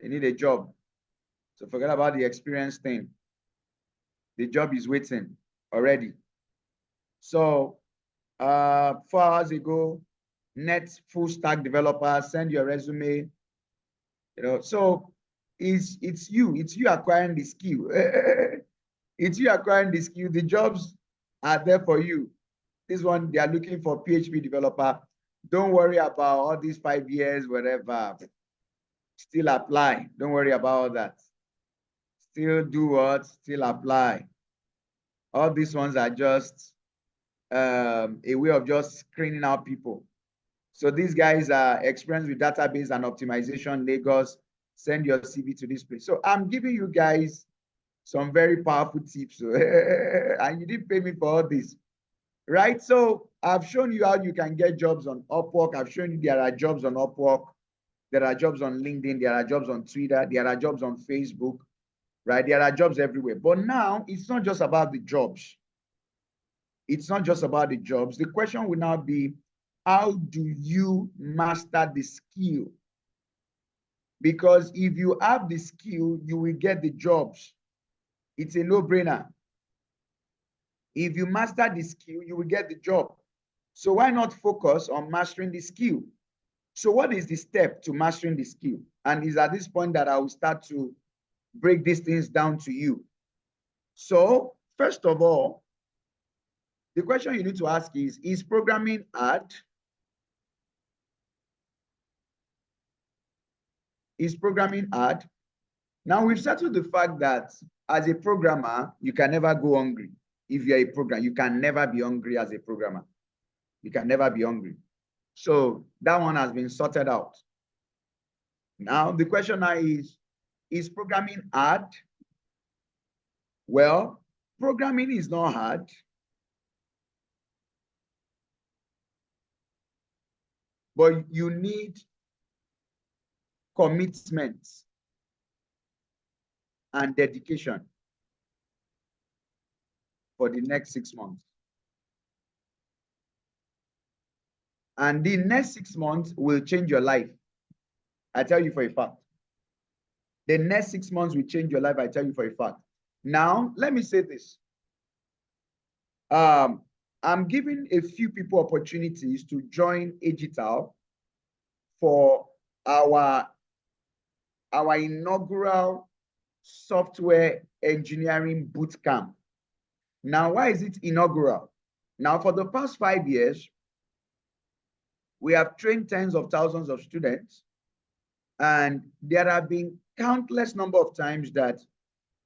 They need a job. So forget about the experience thing. The job is waiting already. So 4 hours ago, net full stack developer, send your resume. So it's you acquiring the skill. It's you acquiring the skill. The jobs are there for you. This one, they are looking for PHP developer. Don't worry about all these 5 years, whatever. Still apply. Don't worry about all that. Still do what? Still apply. All these ones are just a way of just screening out people. So these guys are experienced with database and optimization. Lagos, send your CV to this place. So I'm giving you guys some very powerful tips. And you didn't pay me for all this, right? So I've shown you how you can get jobs on Upwork. I've shown you there are jobs on Upwork. There are jobs on LinkedIn. There are jobs on Twitter. There are jobs on Facebook, right? There are jobs everywhere. But now it's not just about the jobs. It's not just about the jobs. The question will now be, how do you master the skill? Because if you have the skill, you will get the jobs. It's a no-brainer. If you master the skill, you will get the job. So why not focus on mastering the skill? So what is the step to mastering the skill? And it's at this point that I will start to break these things down to you. So first of all, the question you need to ask is programming hard? Is programming hard? Now we've settled the fact that as a programmer, you can never go hungry. If you're a programmer, you can never be hungry as a programmer. You can never be hungry. So that one has been sorted out. Now the question now is programming hard? Well, programming is not hard. But you need commitment and dedication for the next 6 months. And the next 6 months will change your life. I tell you for a fact. The next 6 months will change your life. I tell you for a fact. Now, let me say this. I'm giving a few people opportunities to join Agital for our inaugural software engineering boot camp. Now, why is it inaugural? Now, for the past 5 years, we have trained tens of thousands of students, and there have been countless number of times that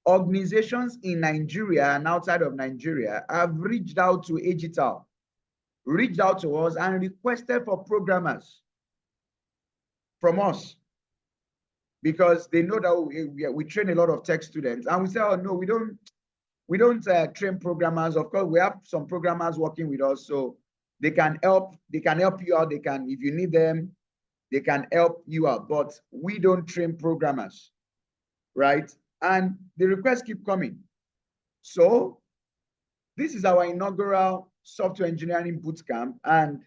organizations in Nigeria and outside of Nigeria have reached out to Agital, reached out to us and requested for programmers from us, because they know that we train a lot of tech students, and we say, oh no, we don't train programmers. Of course, we have some programmers working with us, so they can help you out. They can, if you need them, they can help you out, but we don't train programmers, right? And the requests keep coming. So this is our inaugural software engineering bootcamp. And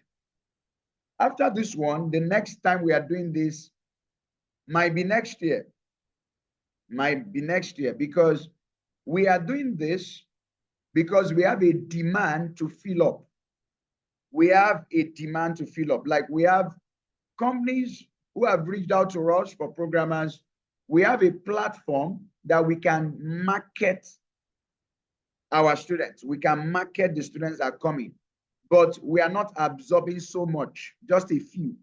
after this one, the next time we are doing this might be next year. Because we are doing this because we have a demand to fill up. We have a demand to fill up. Like, we have companies who have reached out to us for programmers. We have a platform that we can market our students. We can market the students that are coming, but we are not absorbing so much, just a few,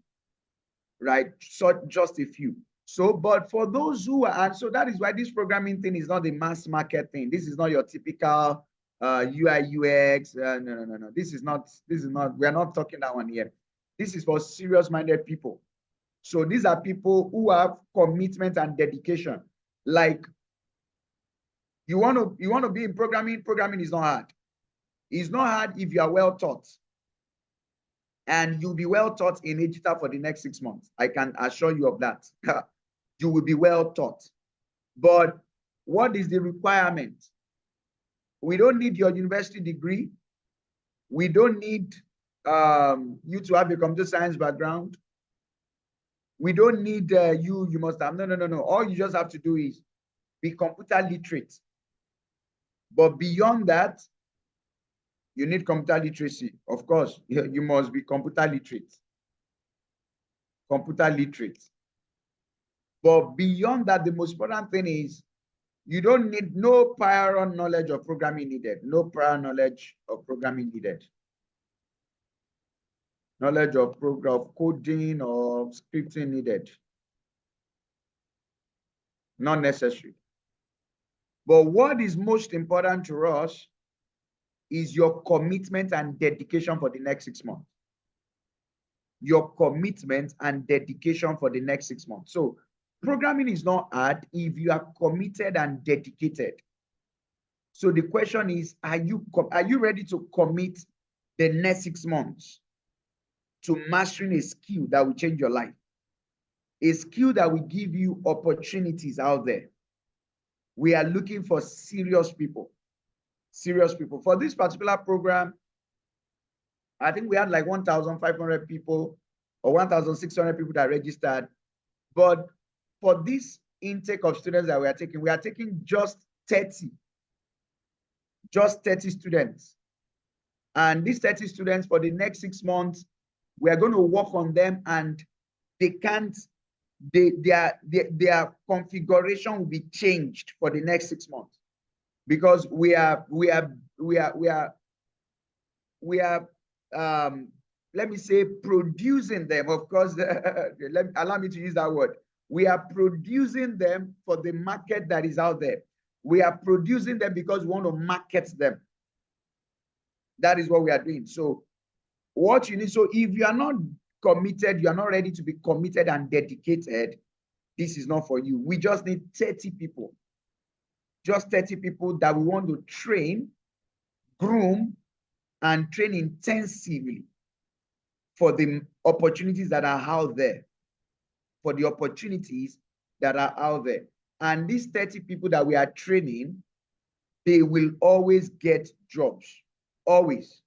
right? So just a few. So, but for those who are, and so that is why this programming thing is not the mass market thing. This is not your typical UI UX. No. This is not, we are not talking that one here. This is for serious-minded people. So these are people who have commitment and dedication. Like, you want to be in programming. Programming is not hard. It's not hard if you are well taught. And you'll be well taught in Agita for the next 6 months. I can assure you of that. You will be well taught. But what is the requirement? We don't need your university degree. We don't need you to have a computer science background. We don't need you must have, no. All you just have to do is be computer literate. But beyond that, you need computer literacy. Of course, you must be computer literate. Computer literate. But beyond that, the most important thing is you don't need no prior knowledge of programming needed. No prior knowledge of programming needed. Knowledge of coding or scripting needed. Not necessary. But what is most important to us is your commitment and dedication for the next 6 months. Your commitment and dedication for the next 6 months. So programming is not hard if you are committed and dedicated. So the question is, are you ready to commit the next 6 months to mastering a skill that will change your life? A skill that will give you opportunities out there. We are looking for serious people. Serious people. For this particular program, I think we had like 1,500 people or 1,600 people that registered. But for this intake of students that we are taking just 30. Just 30 students. And these 30 students, for the next 6 months, we are going to work on them, and their configuration will be changed for the next 6 months, because we are let me say, producing them. Of course, allow me to use that word. We are producing them for the market that is out there. We are producing them because we want to market them. That is what we are doing. So what you need, so if you are not committed, you are not ready to be committed and dedicated, this is not for you. We just need 30 people. Just 30 people that we want to train, groom, and train intensively for the opportunities that are out there. For the opportunities that are out there. And these 30 people that we are training, they will always get jobs. Always.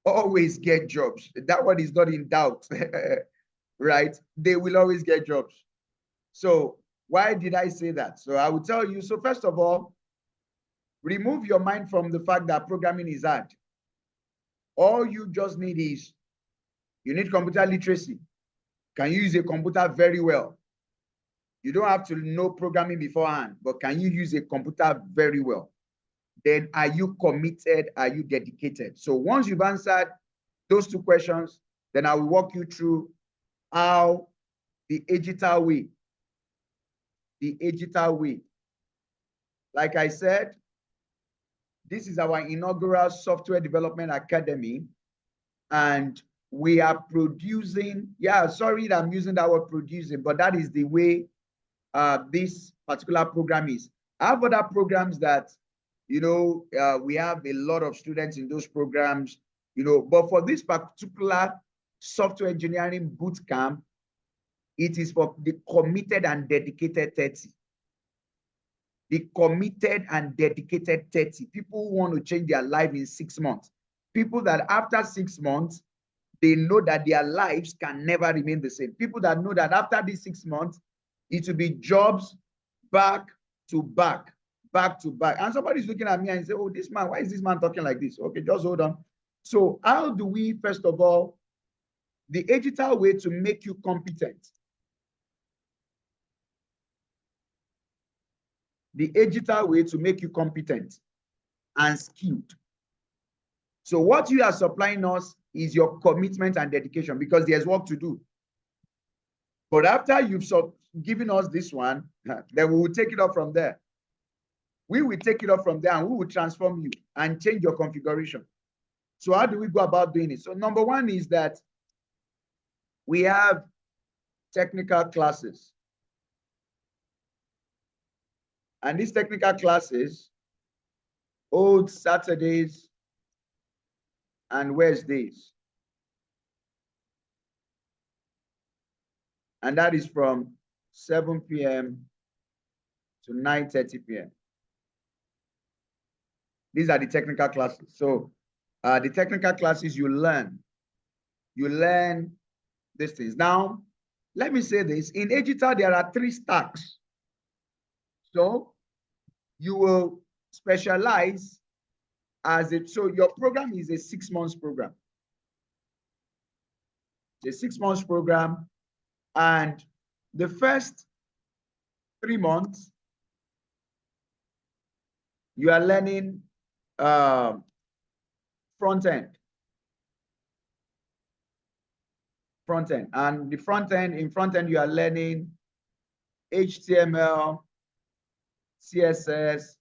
Always get jobs. That one is not in doubt. Right? They will always get jobs. So why did I say that? So I will tell you. So first of all, remove your mind from the fact that programming is hard. All you just need is, you need computer literacy. Can you use a computer very well? You don't have to know programming beforehand, but can you use a computer very well? Then are you committed? Are you dedicated? So once you've answered those two questions, then I will walk you through how the digital way, like I said, this is our inaugural Software Development Academy, and we are producing, yeah, sorry that I'm using that word producing, but that is the way this particular program is. I have other programs that, we have a lot of students in those programs, but for this particular software engineering boot camp, it is for the committed and dedicated 30. The committed and dedicated 30. People who want to change their life in 6 months. People that after 6 months, they know that their lives can never remain the same. People that know that after these 6 months, it will be jobs back to back, back to back. And somebody's looking at me and say, oh, this man, why is this man talking like this? Okay, just hold on. So how do we, first of all, the digital way to make you competent? The digital way to make you competent and skilled. So what you are supplying us is your commitment and dedication, because there's work to do. But after you've given us this one, then we will take it up from there. We will take it up from there and we will transform you and change your configuration. So how do we go about doing it? So number one is that we have technical classes. And these technical classes hold Saturdays and Wednesdays. And that is from 7 p.m. to 9:30 p.m. These are the technical classes. So the technical classes you learn these things. Now, let me say this. In digital, there are 3 stacks. So you will specialize so your program is a 6 months program. It's a 6 months program. And the first 3 months, you are learning front end. And the front end, you are learning HTML, CSS,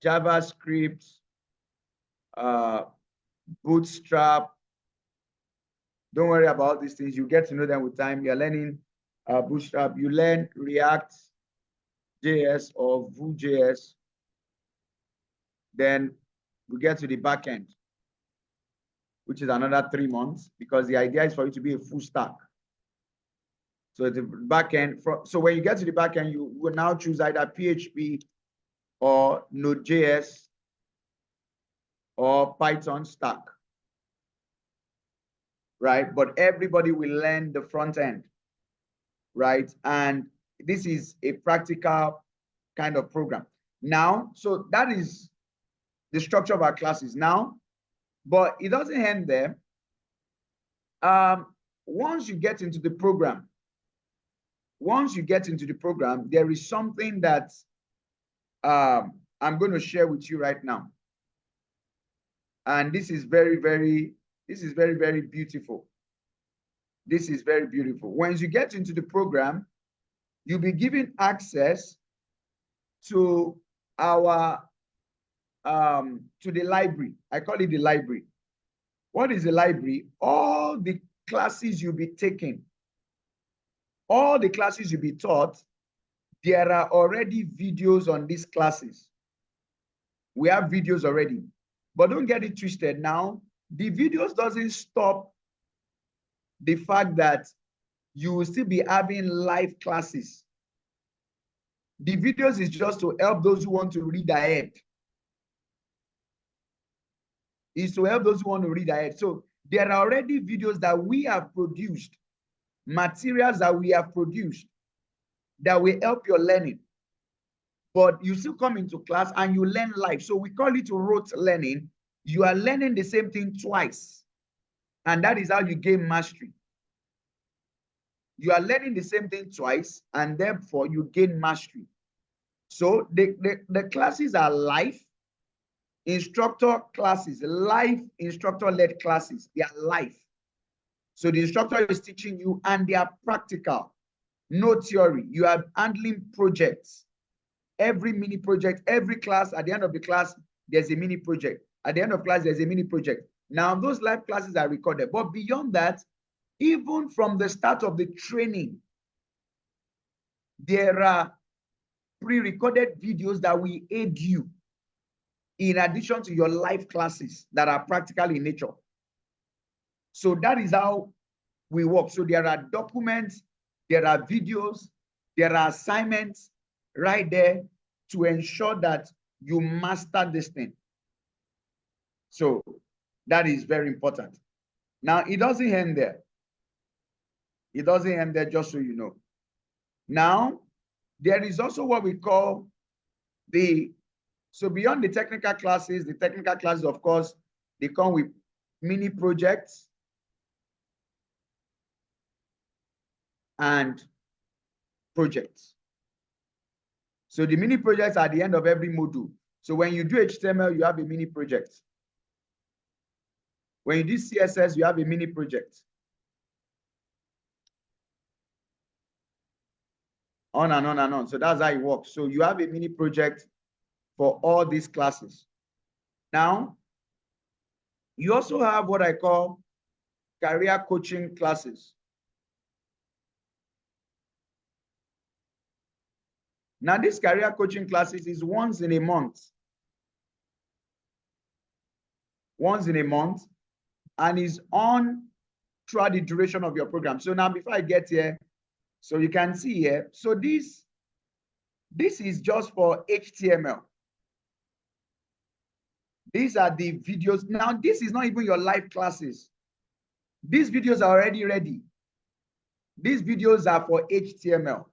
JavaScript, Bootstrap. Don't worry about these things. You get to know them with time. You're learning Bootstrap. You learn React JS or Vue.js. Then we get to the back end, which is another 3 months, because the idea is for you to be a full stack. So the back end, so when you get to the back end, you will now choose either PHP or Node.js or Python stack, right? But everybody will learn the front end, right? And this is a practical kind of program. Now, so that is the structure of our classes now, but it doesn't end there. Once you get into the program, there is something that I'm going to share with you right now. And this is very, very beautiful. This is very beautiful. Once you get into the program, you'll be given access to our to the library. I call it the library. What is the library? All the classes you'll be taking, all the classes you'll be taught, there are already videos on these classes. We have videos already. But don't get it twisted now. The videos doesn't stop the fact that you will still be having live classes. The videos is just to help those who want to read ahead. Is to help those who want to read ahead. So there are already videos that we have produced, materials that we have produced that will help your learning. But you still come into class and you learn live. So we call it rote learning. You are learning the same thing twice. And that is how you gain mastery. You are learning the same thing twice, and therefore you gain mastery. So the classes are live instructor classes, live instructor-led classes. They are live. So the instructor is teaching you, and they are practical, no theory. You are handling projects. Every mini project, every class, at the end of the class, there's a mini project. At the end of class, there's a mini project. Now, those live classes are recorded. But beyond that, even from the start of the training, there are pre-recorded videos that will aid you in addition to your live classes that are practical in nature. So that is how we work. So there are documents, there are videos, there are assignments right there to ensure that you master this thing. So that is very important. Now, it doesn't end there. It doesn't end there, just so you know. Now, there is also what we call so beyond the technical classes, of course, they come with mini projects and projects. So the mini projects are at the end of every module. So when you do HTML, you have a mini project. When you do CSS, you have a mini project. On and on and on. So that's how it works. So you have a mini project for all these classes. Now, you also have what I call career coaching classes. Now, this career coaching classes is once in a month. Once in a month, and is on throughout the duration of your program. So now, before I get here, so you can see here, so this is just for HTML. These are the videos. Now, this is not even your live classes. These videos are already ready. These videos are for HTML.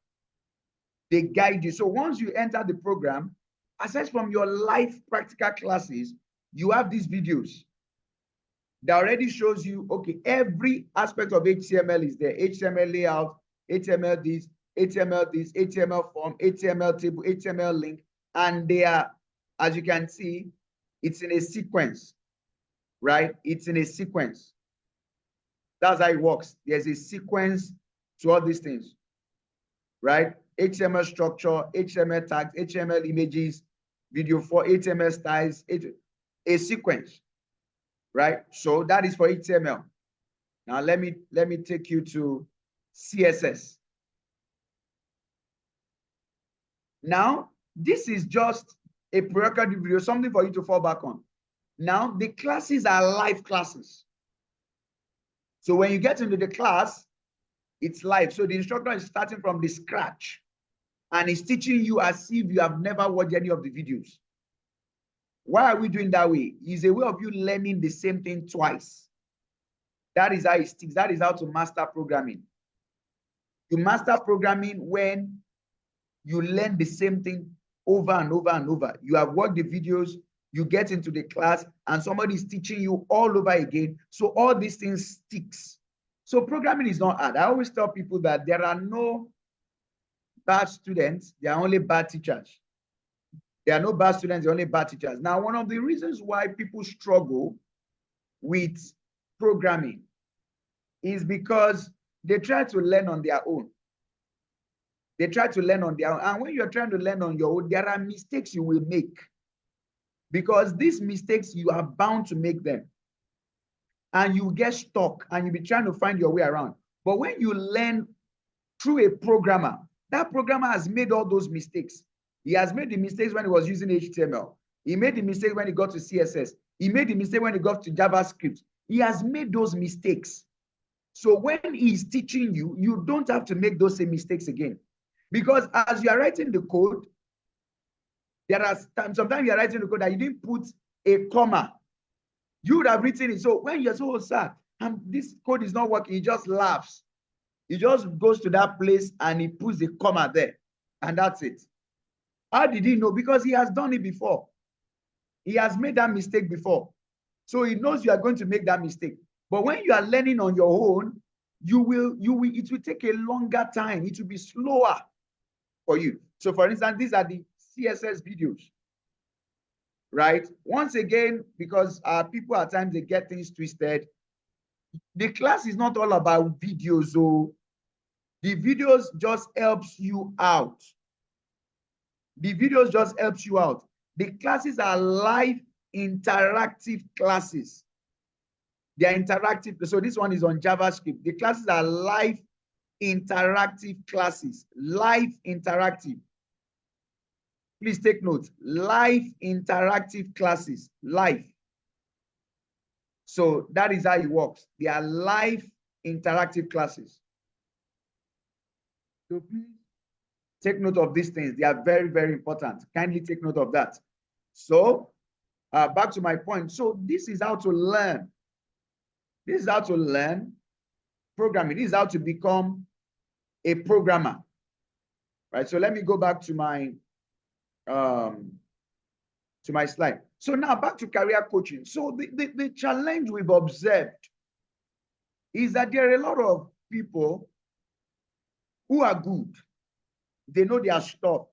They guide you. So once you enter the program, aside from your live practical classes, you have these videos that already shows you, okay, every aspect of HTML is there. HTML layout, HTML this, HTML form, HTML table, HTML link. And they are, as you can see, it's in a sequence, right? It's in a sequence. That's how it works. There's a sequence to all these things, right? HTML structure, HTML tags, HTML images, video for HTML styles, a sequence, right? So that is for HTML. Now let me take you to CSS. Now, this is just a prerequisite video, something for you to fall back on. Now, the classes are live classes. So when you get into the class, it's live. So the instructor is starting from the scratch and is teaching you as if you have never watched any of the videos. Why are we doing that way? It's a way of you learning the same thing twice. That is how it sticks. That is how to master programming. You master programming when you learn the same thing over and over and over. You have watched the videos, you get into the class, and somebody is teaching you all over again. So all these things sticks. So programming is not hard. I always tell people that there are no bad students, there are only bad teachers. There are no bad students, there are only bad teachers. Now, one of the reasons why people struggle with programming is because they try to learn on their own. They try to learn on their own. And when you're trying to learn on your own, there are mistakes you will make. Because these mistakes, you are bound to make them. And you get stuck and you'll be trying to find your way around. But when you learn through a programmer, that programmer has made all those mistakes. He has made the mistakes when he was using HTML. He made the mistake when he got to CSS. He made the mistake when he got to JavaScript. He has made those mistakes. So when he's teaching you, you don't have to make those same mistakes again. Because as you are writing the code, there are sometimes you are writing the code that you didn't put a comma. You would have written it. So when you're so sad, and this code is not working, he just laughs. He just goes to that place and he puts the comma there. And that's it. How did he know? Because he has done it before. He has made that mistake before. So he knows you are going to make that mistake. But when you are learning on your own, it will take a longer time. It will be slower for you. So for instance, these are the CSS videos, right? Once again, because people at times they get things twisted. The class is not all about videos. So the videos just helps you out. The videos just helps you out. The classes are live interactive classes. They are interactive. So this one is on JavaScript. The classes are live interactive classes. Live interactive. Please take note. Live interactive classes. Live. So that is how it works. They are live interactive classes. So please take note of these things. They are very, very important. Kindly take note of that. So back to my point. So this is how to learn. This is how to learn programming. This is how to become a programmer. Right. So let me go back to my slide. So now back to career coaching. So the challenge we've observed is that there are a lot of people who are good. They know their stuff.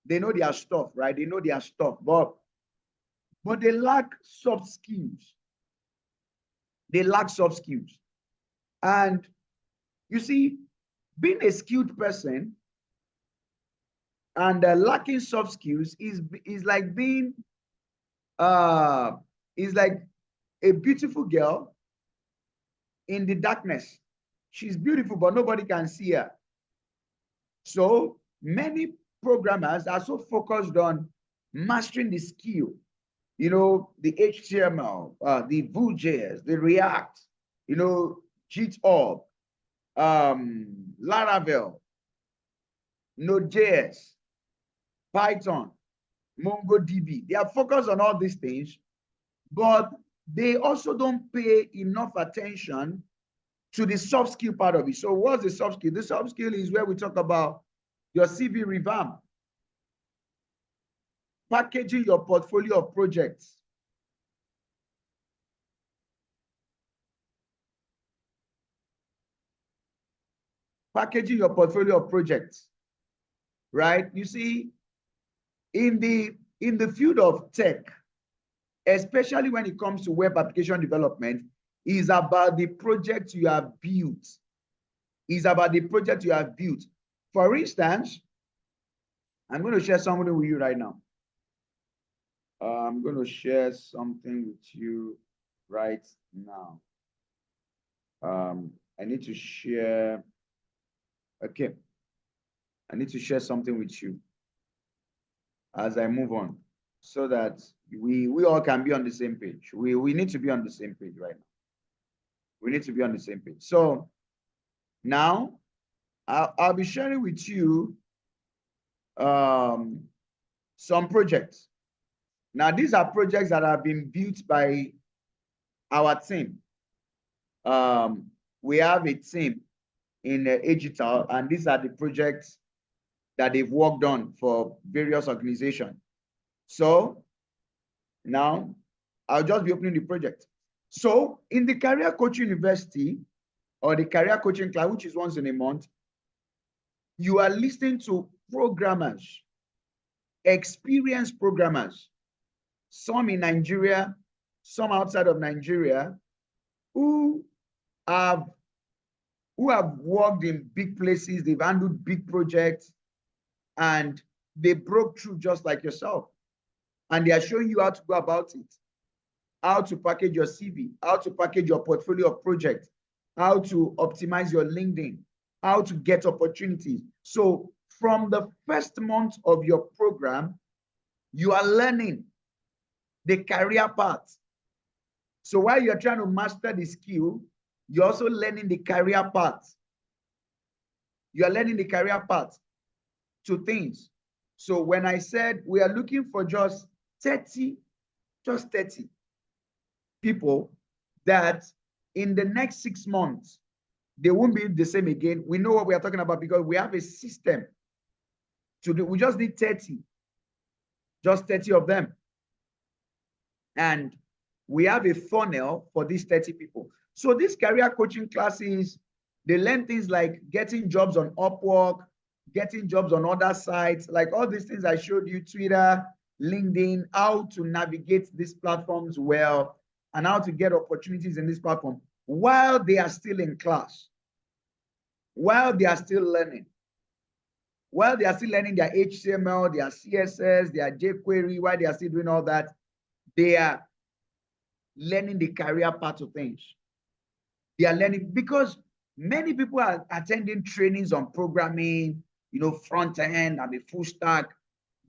They know their stuff, right? They know their stuff, but they lack soft skills. They lack soft skills. And you see, being a skilled person and lacking soft skills is like being is like a beautiful girl in the darkness. She's beautiful, but nobody can see her. So many programmers are so focused on mastering the skill, you know, the HTML, the Vue.js, the React, you know, GitHub, Laravel, Node.js, Python, MongoDB. They are focused on all these things, but they also don't pay enough attention to the soft skill part of it. So what's the soft skill? The soft skill is where we talk about your CV revamp, packaging your portfolio of projects, packaging your portfolio of projects, right? You see, in the field of tech, especially when it comes to web application development, is about the project you have built. Is about the project you have built. For instance, I'm going to share something with you right now. I'm going to share something with you right now. I need to share. Okay. I need to share something with you as I move on so that we all can be on the same page. We need to be on the same page right now. We need to be on the same page. So now I'll be sharing with you some projects. Now, these are projects that have been built by our team. We have a team in Digital, and these are the projects that they've worked on for various organizations. So now I'll just be opening the project. So in the Career Coaching University or the Career Coaching class, which is once in a month, you are listening to programmers, experienced programmers, some in Nigeria, some outside of Nigeria, who have worked in big places, they've handled big projects, and they broke through just like yourself. And they are showing you how to go about it, how to package your CV, how to package your portfolio of projects, how to optimize your LinkedIn, how to get opportunities. So from the first month of your program, you are learning the career path. So while you're trying to master the skill, you're also learning the career path. You are learning the career path to things. So when I said we are looking for just 30 people that in the next 6 months, they won't be the same again. We know what we are talking about because we have a system to do. We just need 30, just 30 of them. And we have a funnel for these 30 people. So these career coaching classes They learn things like getting jobs on Upwork, getting jobs on other sites, like all these things I showed you, Twitter, LinkedIn, how to navigate these platforms well, and how to get opportunities in this platform while they are still in class, while they are still learning, while they are still learning their HTML, their CSS, their jQuery, while they are still doing all that, they are learning the career part of things. They are learning because many people are attending trainings on programming, front end and the full stack,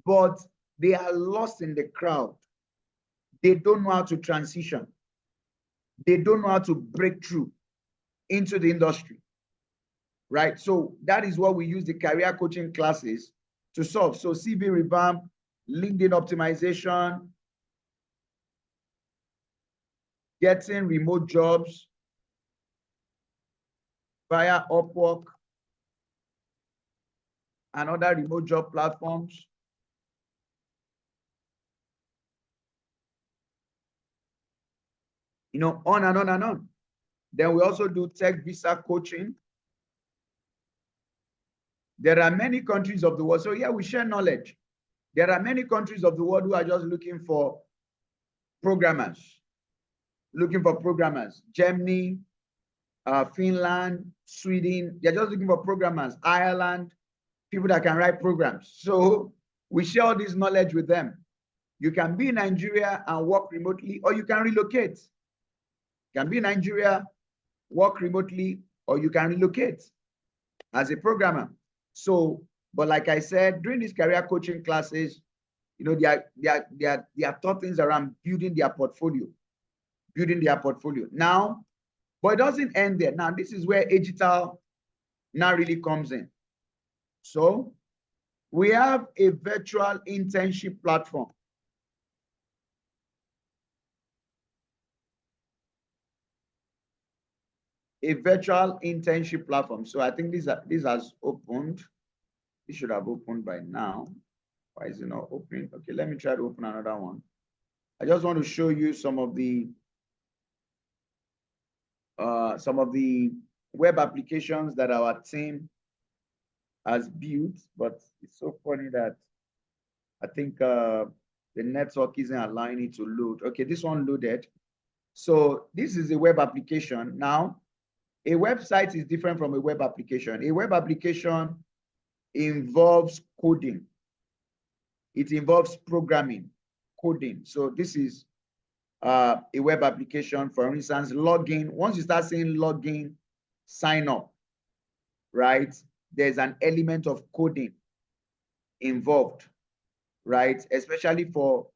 but they are lost in the crowd. They don't know how to transition. They don't know how to break through into the industry, right? So that is what we use the career coaching classes to solve. So CV revamp, LinkedIn optimization, getting remote jobs via Upwork and other remote job platforms. On and on and on. Then we also do tech visa coaching. There are many countries of the world. So yeah, we share knowledge. There are many countries of the world who are just looking for programmers. Germany, Finland, Sweden. They're just looking for programmers. Ireland, people that can write programs. So we share all this knowledge with them. You can be in Nigeria and work remotely, or you can relocate. You can be in Nigeria, work remotely, or you can relocate as a programmer. So, but like I said, during these career coaching classes, they are taught things around building their portfolio. Now, but it doesn't end there. Now, this is where digital now really comes in. So we have a virtual internship platform. A virtual internship platform. So I think this has opened. It should have opened by now. Why is it not opening? Okay, let me try to open another one. I just want to show you some of the web applications that our team has built, but it's so funny that I think the network isn't allowing it to load. Okay, this one loaded. So this is a web application. Now, a website is different from a web application. A web application involves coding. It involves programming, coding. So this is a web application, for instance, login. Once you start saying login, sign up, right? There's an element of coding involved, right? Especially for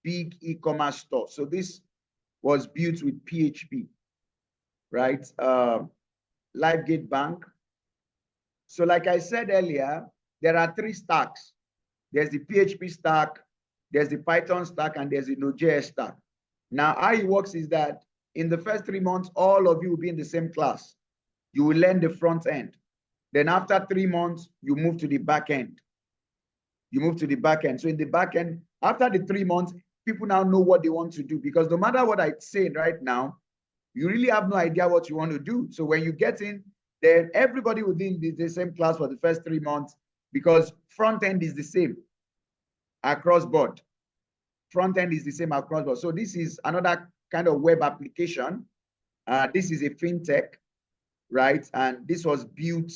big e-commerce stores. So this was built with PHP, right? LiveGate Bank. So like I said earlier, there are 3 stacks. There's the PHP stack, there's the Python stack, and there's the Node.js stack. Now, how it works is that in the first 3 months, all of you will be in the same class. You will learn the front end. Then after 3 months, you move to the back end. So in the back end, after the 3 months, people now know what they want to do, because no matter what I say right now, you really have no idea what you want to do. So when you get in, then everybody will be in the same class for the first 3 months, because front end is the same across board. So this is another kind of web application. This is a fintech, right? And this was built,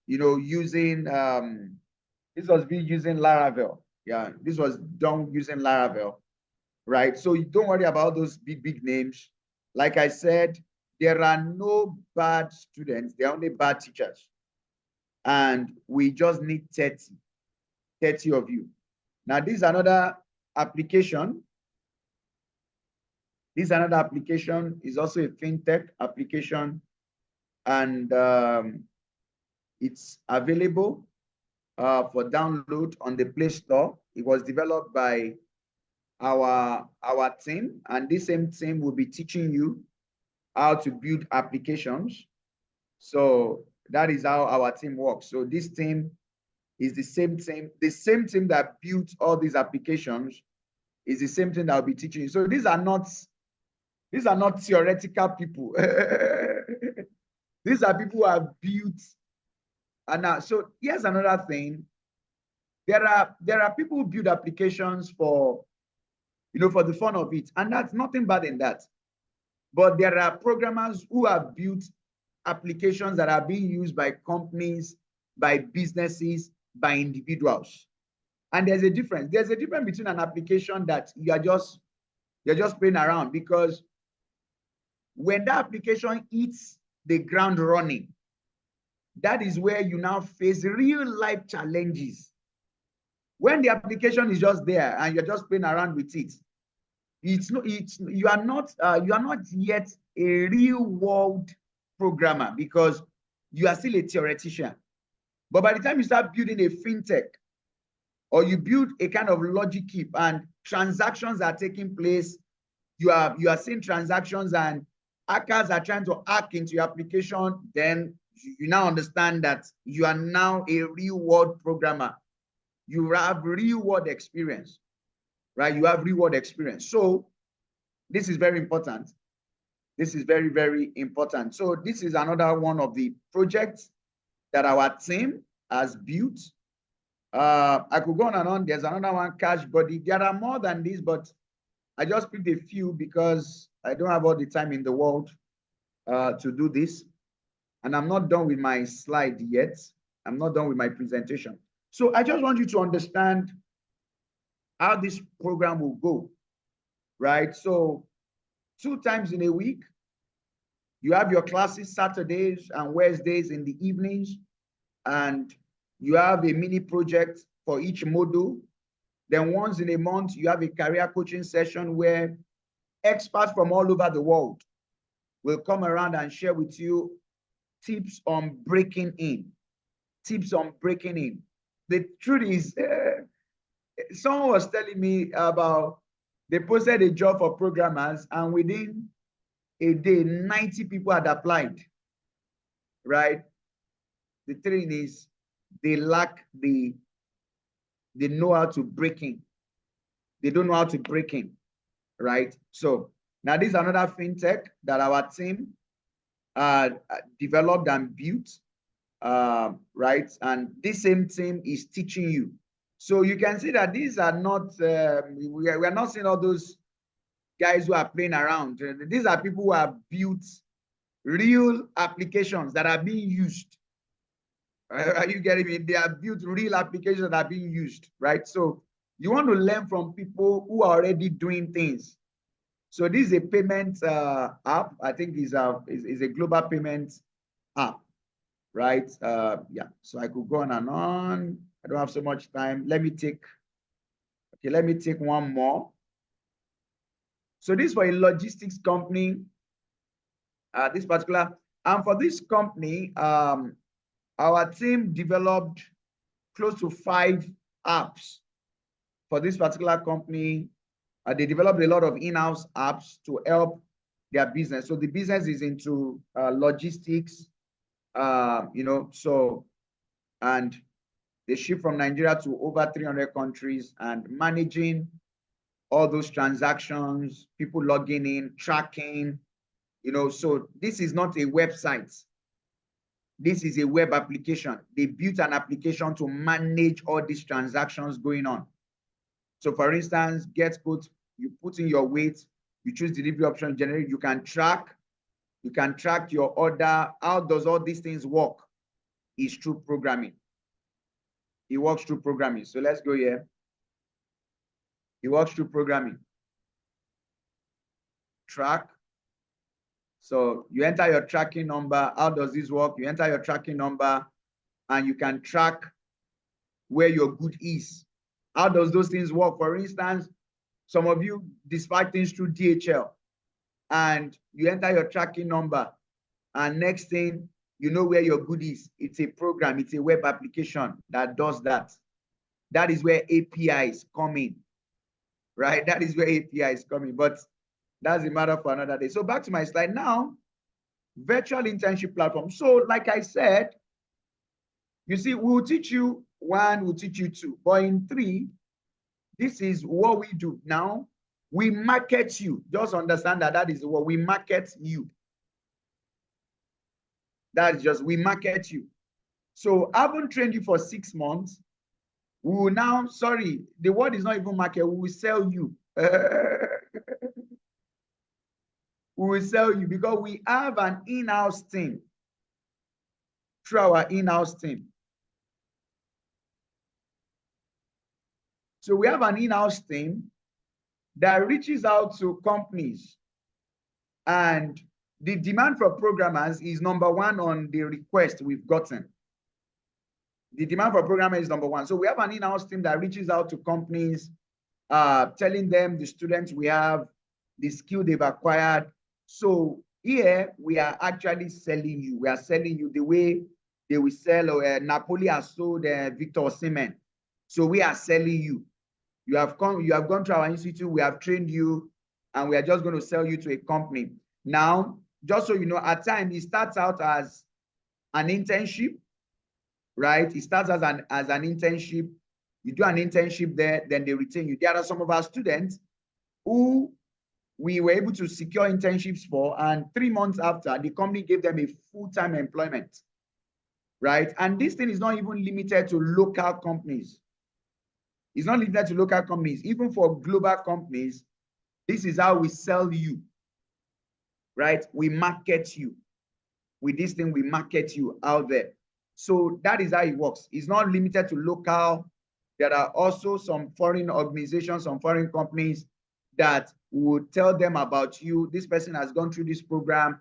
using Laravel. Yeah, this was done using Laravel, right? So you don't worry about those big names. Like I said, there are no bad students. There are only bad teachers. And we just need 30 of you. Now, this is another application. Is also a fintech application, and it's available for download on the Play Store. It was developed by our team, and this same team will be teaching you how to build applications. So that is how our team works. So this team is the same team that built all these applications is the same thing that I'll be teaching you. So these are not theoretical people. These are people who have built. And now, so here's another thing. There are people who build applications for, for the fun of it. And that's nothing bad in that. But there are programmers who have built applications that are being used by companies, by businesses, by individuals. And there's a difference. There's a difference between an application that you're just playing around, because when that application hits the ground running, that is where you now face real life challenges. When the application is just there and you're just playing around with it, you are not yet a real world programmer, because you are still a theoretician. But by the time you start building a fintech, or you build a kind of logic keep and transactions are taking place, you are seeing transactions and hackers are trying to hack into your application, then you now understand that you are now a real world programmer. You have real world experience, right? You have real world experience. So this is very important. This is very, very important. So this is another one of the projects that our team has built. I could go on and on. There's another one, Cash Body. There are more than this, but I just picked a few because I don't have all the time in the world to do this. And I'm not done with my slide yet. I'm not done with my presentation. So I just want you to understand how this program will go, right? So 2 times in a week, you have your classes Saturdays and Wednesdays in the evenings, and you have a mini project for each module. Then once in a month, you have a career coaching session where experts from all over the world will come around and share with you tips on breaking in. Tips on breaking in. The truth is, someone was telling me about, they posted a job for programmers, and within a day, 90 people had applied, right? The thing is, they lack the know how to break in. They don't know how to break in, right? So now this is another fintech that our team developed and built, right? And this same team is teaching you. So you can see that these are not, we are not seeing all those guys who are playing around. These are people who have built real applications that are being used. Are you getting me? They have built real applications that are being used, right? So you want to learn from people who are already doing things. So this is a payment app. I think is a global payment app, right? Yeah. So I could go on and on. I don't have so much time. Let me take one more. So this is for a logistics company. This particular, and for this company, our team developed close to 5 apps for this particular company. They developed a lot of in-house apps to help their business. So the business is into logistics, so, and they ship from Nigeria to over 300 countries, and managing all those transactions, people logging in, tracking, so this is not a website. This is a web application. They built an application to manage all these transactions going on. So for instance, get quote, you put in your weight, you choose delivery option, generate, you can track your order. How does all these things work? It's through programming. It works through programming. So let's go here. It works through programming. Track. So you enter your tracking number. How does this work? You enter your tracking number and you can track where your good is. How does those things work? For instance, some of you dispatch things through DHL and you enter your tracking number, and next thing you know where your good is. It's a program, it's a web application that does that. That is where APIs come in, right? That is where APIs come in, but that's a matter for another day. So back to my slide now, virtual internship platform. So like I said, you see, we'll teach you 1, we'll teach you 2, but in 3, this is what we do. Now, we market you. Just understand that that is what we market you. That's just, we market you. So I haven't trained you for 6 months. We will now, sorry, the word is not even market, we will sell you. We will sell you because we have an in-house team. Through our in-house team. So we have an in-house team that reaches out to companies, and the demand for programmers is number one on the request we've gotten. The demand for programmers is number one. So we have an in-house team that reaches out to companies, telling them the students we have, the skill they've acquired. So here we are actually selling you. We are selling you the way they will sell, Napoli has sold Victor Osimhen. So we are selling you. You have gone to our institute, we have trained you, and we are just going to sell you to a company. Now, just so you know, at times it starts out as an internship, right? It starts as an internship. You do an internship there, then they retain you. There are some of our students who we were able to secure internships for, and 3 months after, the company gave them a full-time employment, right? And this thing is not even limited to local companies. It's not limited to local companies. Even for global companies, this is how we sell you, right? We market you. With this thing, we market you out there. So that is how it works. It's not limited to local. There are also some foreign organizations, some foreign companies that would tell them about you. This person has gone through this program.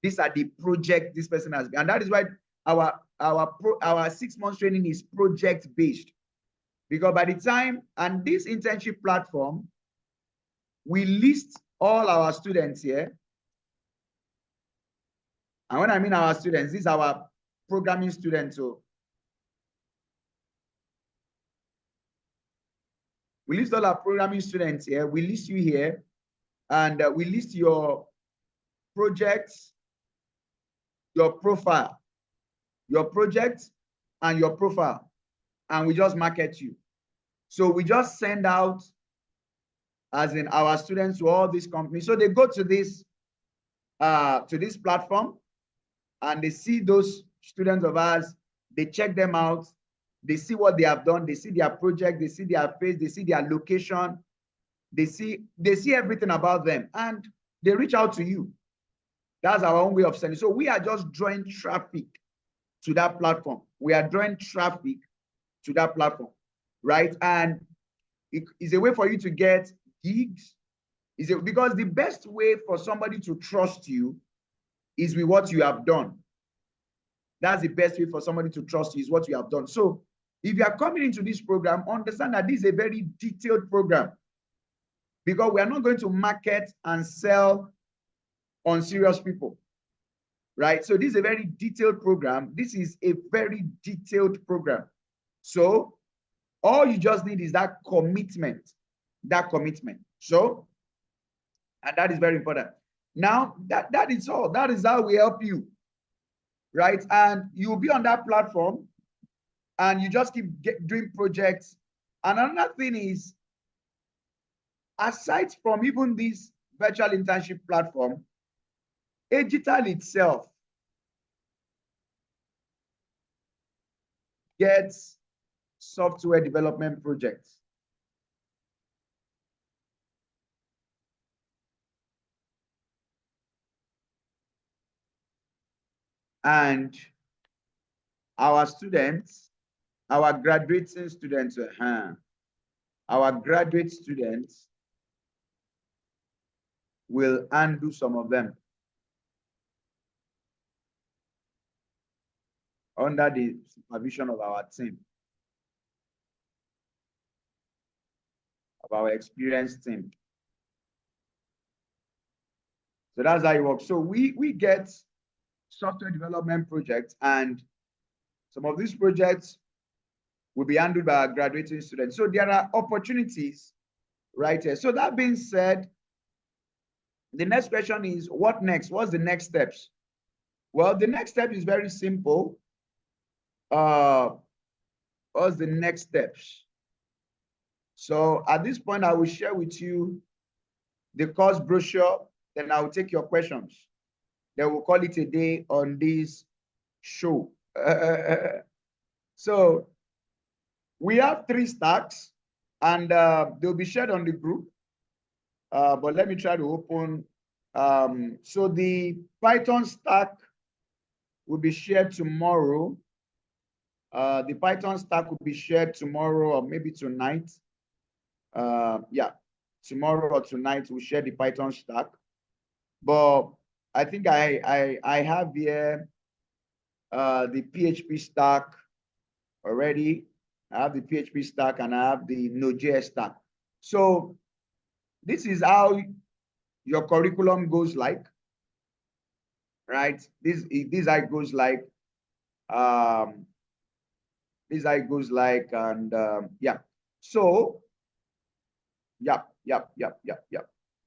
These are the project this person has. And that is why our 6 months training is project based. Because by the time, and this internship platform, we list all our students here. And when I mean our students, these are our programming students. So we list all our programming students here. We list you here, and we list your projects, your profile, your project, and your profile. And we just market you. So we just send out, as in our students, to all these companies. So they go to this platform, and they see those students of ours. They check them out. They see what they have done. They see their project. They see their face. They see their location. They see everything about them, and they reach out to you. That's our own way of selling. So we are just drawing traffic to that platform. We are drawing traffic to that platform, right? And it is a way for you to get gigs. Because the best way for somebody to trust you is with what you have done. That's the best way for somebody to trust you, is what you have done. So if you are coming into this program, understand that this is a very detailed program, because we are not going to market and sell on serious people, right? So this is a very detailed program. This is a very detailed program. So all you just need is that commitment, So, and that is very important. Now, that is all. That is how we help you, right? And you'll be on that platform, and you just keep doing projects. And another thing is, aside from even this virtual internship platform, Digital itself gets software development projects. And our students, our graduate students will undo some of them under the supervision of our team, of our experienced team. So that's how it works. So we get software development projects, and some of these projects will be handled by our graduating students. So there are opportunities right here. So that being said, the next question is, what next? What's the next steps? Well, the next step is very simple. What's the next steps? So at this point, I will share with you the course brochure, then I will take your questions. Then we'll call it a day on this show. So we have 3 stacks, and they'll be shared on the group. But let me try to open. So the Python stack will be shared tomorrow. The Python stack will be shared tomorrow or maybe tonight. Yeah, tomorrow or tonight we'll share the Python stack. But I think I have here the PHP stack already. I have the PHP stack and I have the Node.js stack. So this is how your curriculum goes like, right? This how it goes like. This how it goes like, and yeah. So yep.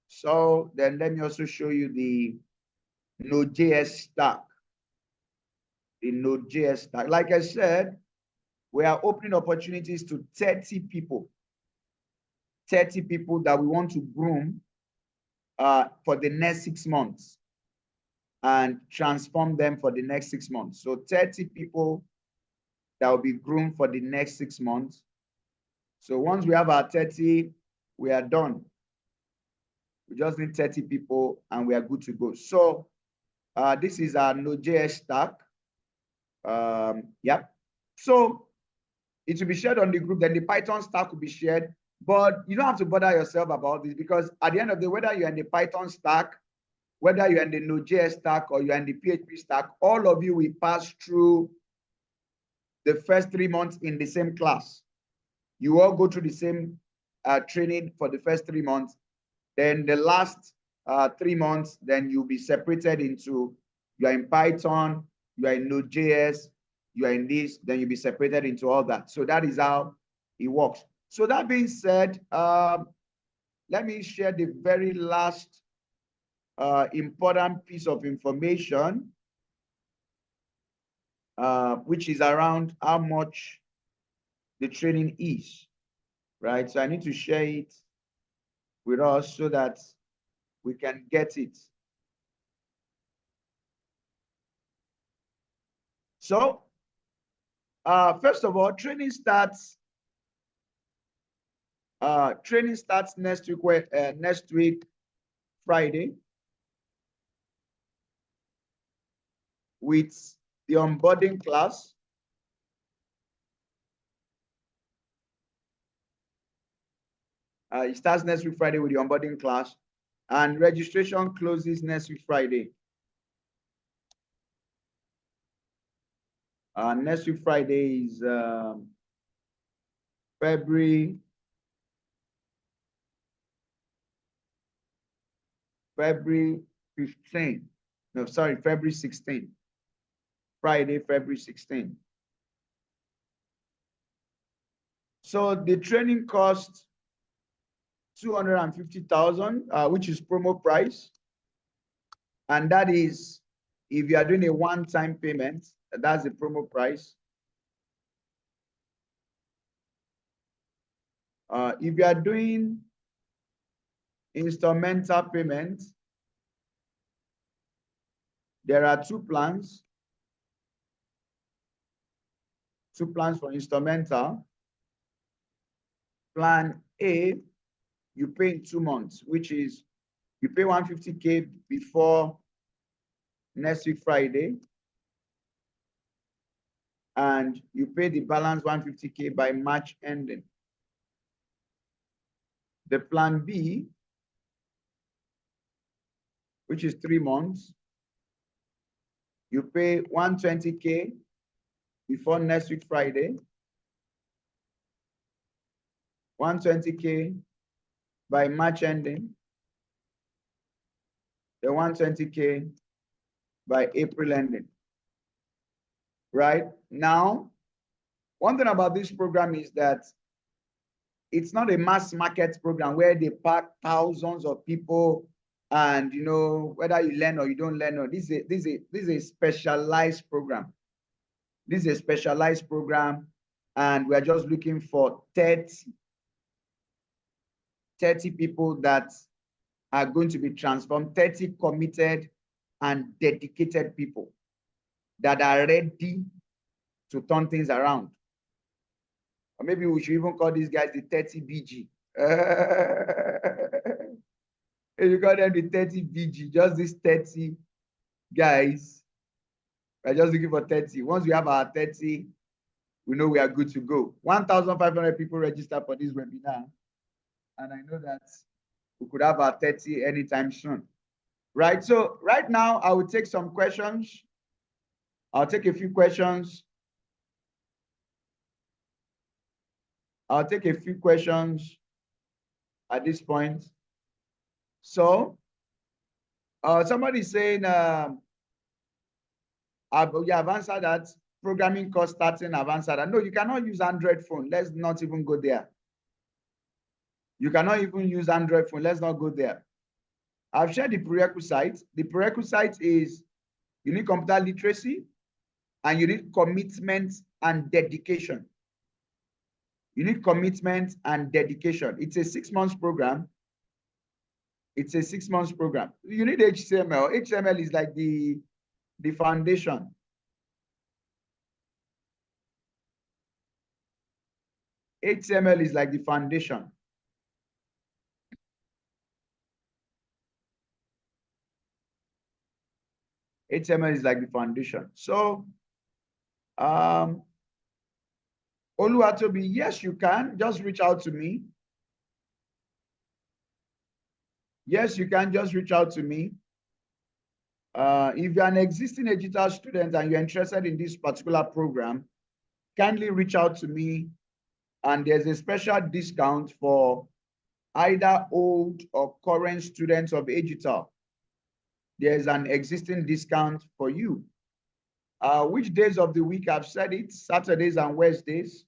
So then let me also show you the Node.js stack. The Node.js stack. Like I said, we are opening opportunities to 30 people. 30 people that we want to groom for the next 6 months and transform them for the next 6 months. So 30 people that will be groomed for the next 6 months. So once we have our 30, we are done. We just need 30 people and we are good to go. So this is our Node.js stack. Yep. So it will be shared on the group. Then the Python stack will be shared. But you don't have to bother yourself about this, because at the end of the day, whether you're in the Python stack, whether you're in the Node.js stack, or you're in the PHP stack, all of you will pass through the first 3 months in the same class. You all go through the same training for the first 3 months. Then the last 3 months, then you'll be separated into, you are in Python, you are in Node.js, you are in this, then you'll be separated into all that. So that is how it works. So that being said, let me share the very last important piece of information, which is around how much the training is, right? So I need to share it with us so that we can get it. So, first of all, training starts next week, Friday, with the onboarding class. It starts next week, Friday, with the onboarding class, and registration closes next week, Friday. Next week, Friday is February 15th. No, sorry, February 16th. Friday, February 16th. So the training costs 250,000, which is promo price. And that is, if you are doing a one-time payment, that's the promo price. If you are doing instrumental payment, there are 2 plans. 2 plans for instrumental. Plan A, you pay in 2 months, which is you pay 150K before next week, Friday, and you pay the balance 150K by March ending. The plan B, which is 3 months, you pay 120K before next week, Friday, 120K by March ending, the 120K by April ending. Right now, one thing about this program is that it's not a mass market program where they pack thousands of people and, you know, whether you learn or you don't learn, or this is a specialized program. This is a specialized program, and we're just looking for 30 people that are going to be transformed, 30 committed and dedicated people. that are ready to turn things around. Or maybe we should even call these guys the 30 BG. You call them the 30 BG, just these 30 guys. We're just looking for 30. Once we have our 30, we know we are good to go. 1,500 people registered for this webinar. And I know that we could have our 30 anytime soon. Right, so right now I will take some questions. I'll take a few questions. I'll take a few questions at this point. So, somebody saying, yeah, I've answered that. Programming course starting, I've answered that. No, you cannot use Android phone. Let's not even go there. You cannot even use Android phone. Let's not go there. I've shared the prerequisite. The prerequisite is you need computer literacy and you need commitment and dedication. You need commitment and dedication. It's a 6 months program. It's a 6 months program. You need HTML. HTML is like the foundation. HTML is like the foundation. HTML is like the foundation. So, Oluwatobi, yes, you can. Just reach out to me. Yes, you can. Just reach out to me. If you're an existing digital student and you're interested in this particular program, kindly reach out to me. And there's a special discount for either old or current students of digital. There's an existing discount for you. Which days of the week? I've said it, Saturdays and Wednesdays.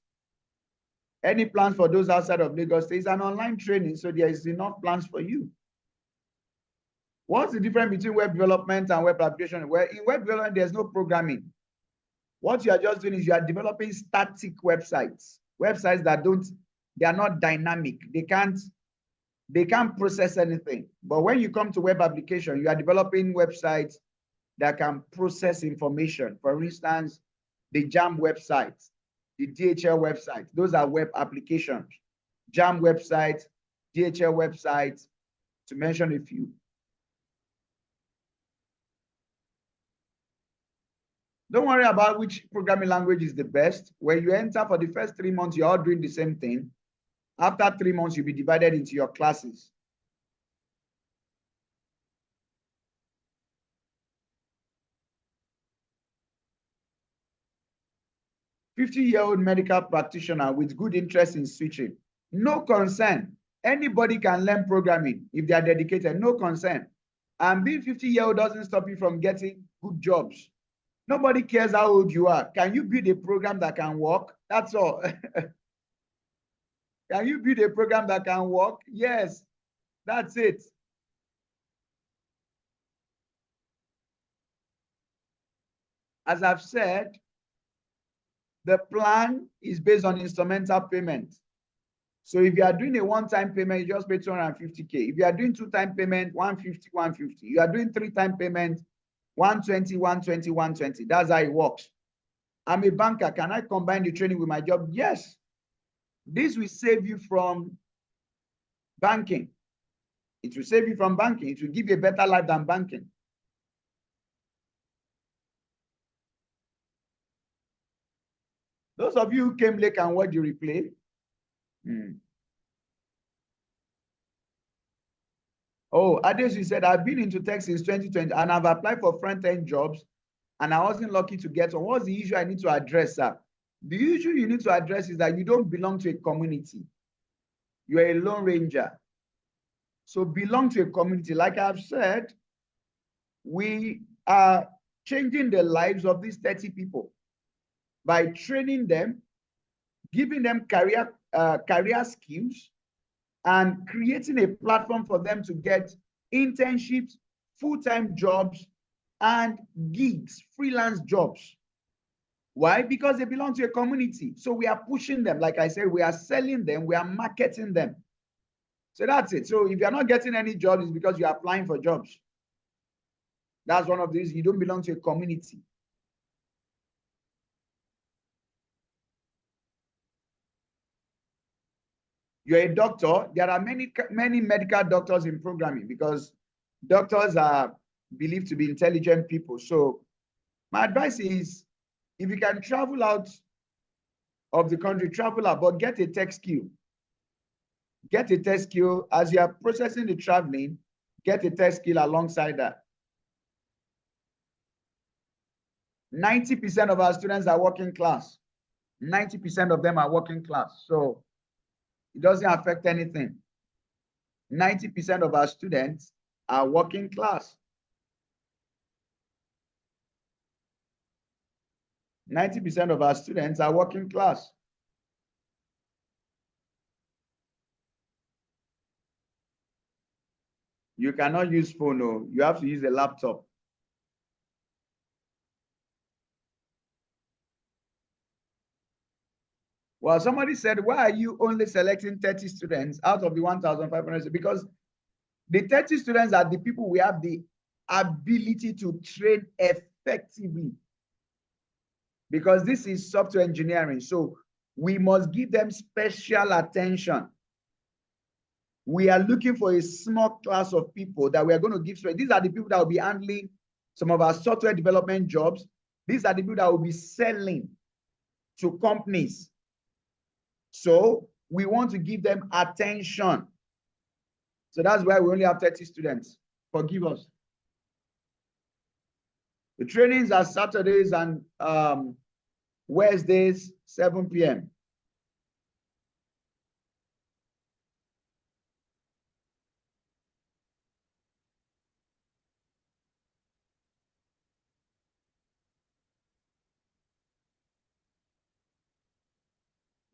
Any plans for those outside of Lagos? It's an online training, so there is enough plans for you. What's the difference between web development and web application? Well, in web development, there's no programming. What you are just doing is you are developing static websites, websites that they are not dynamic. They can't process anything. But when you come to web application, you are developing websites that can process information. For instance, the JAM website, the DHL website, those are web applications. JAM website, DHL website, to mention a few. Don't worry about which programming language is the best. When you enter for the first 3 months, you're all doing the same thing. After 3 months, you'll be divided into your classes. "50-year-old medical practitioner with good interest in switching. No concern. Anybody can learn programming if they are dedicated. No concern. And being 50-year-old doesn't stop you from getting good jobs. Nobody cares how old you are. Can you build a program that can work? That's all. Can you build a program that can work? Yes, that's it. As I've said, the plan is based on instrumental payment. So if you are doing a one-time payment, you just pay 250K. If you are doing two-time payment, 150, 150. You are doing three-time payment, 120, 120, 120. That's how it works. I'm a banker. Can I combine the training with my job? Yes. This will save you from banking. It will save you from banking. It will give you a better life than banking. Those of you who came late can watch the replay. Oh, Adesu said, I've been into tech since 2020 and I've applied for front-end jobs and I wasn't lucky to get one. What's the issue I need to address, sir? The issue you need to address is that you don't belong to a community. You are a lone ranger. So belong to a community. Like I've said, we are changing the lives of these 30 people by training them, giving them career skills, and creating a platform for them to get internships, full-time jobs, and gigs, freelance jobs. Why? Because they belong to a community. So we are pushing them. Like I said, we are selling them, we are marketing them. So that's it. So if you're not getting any jobs, it's because you're applying for jobs. That's one of these. You don't belong to a community. you're a doctor, there are many medical doctors in programming because doctors are believed to be intelligent people. So my advice is, if you can travel out of the country, travel out, but get a tech skill. Get a tech skill as you are processing the traveling, get a tech skill alongside that. 90% of our students are working class. 90% of them are working class. So it doesn't affect anything. 90% of our students are working class. 90% of our students are working class. You cannot use phone, no. You have to use a laptop. Well, somebody said, why are you only selecting 30 students out of the 1,500? Because the 30 students are the people we have the ability to train effectively. Because this is software engineering. So we must give them special attention. We are looking for a small class of people that we are going to give. These are the people that will be handling some of our software development jobs. These are the people that will be selling to companies. So we want to give them attention. So that's why we only have 30 students. Forgive us. The trainings are Saturdays and Wednesdays, 7 p.m.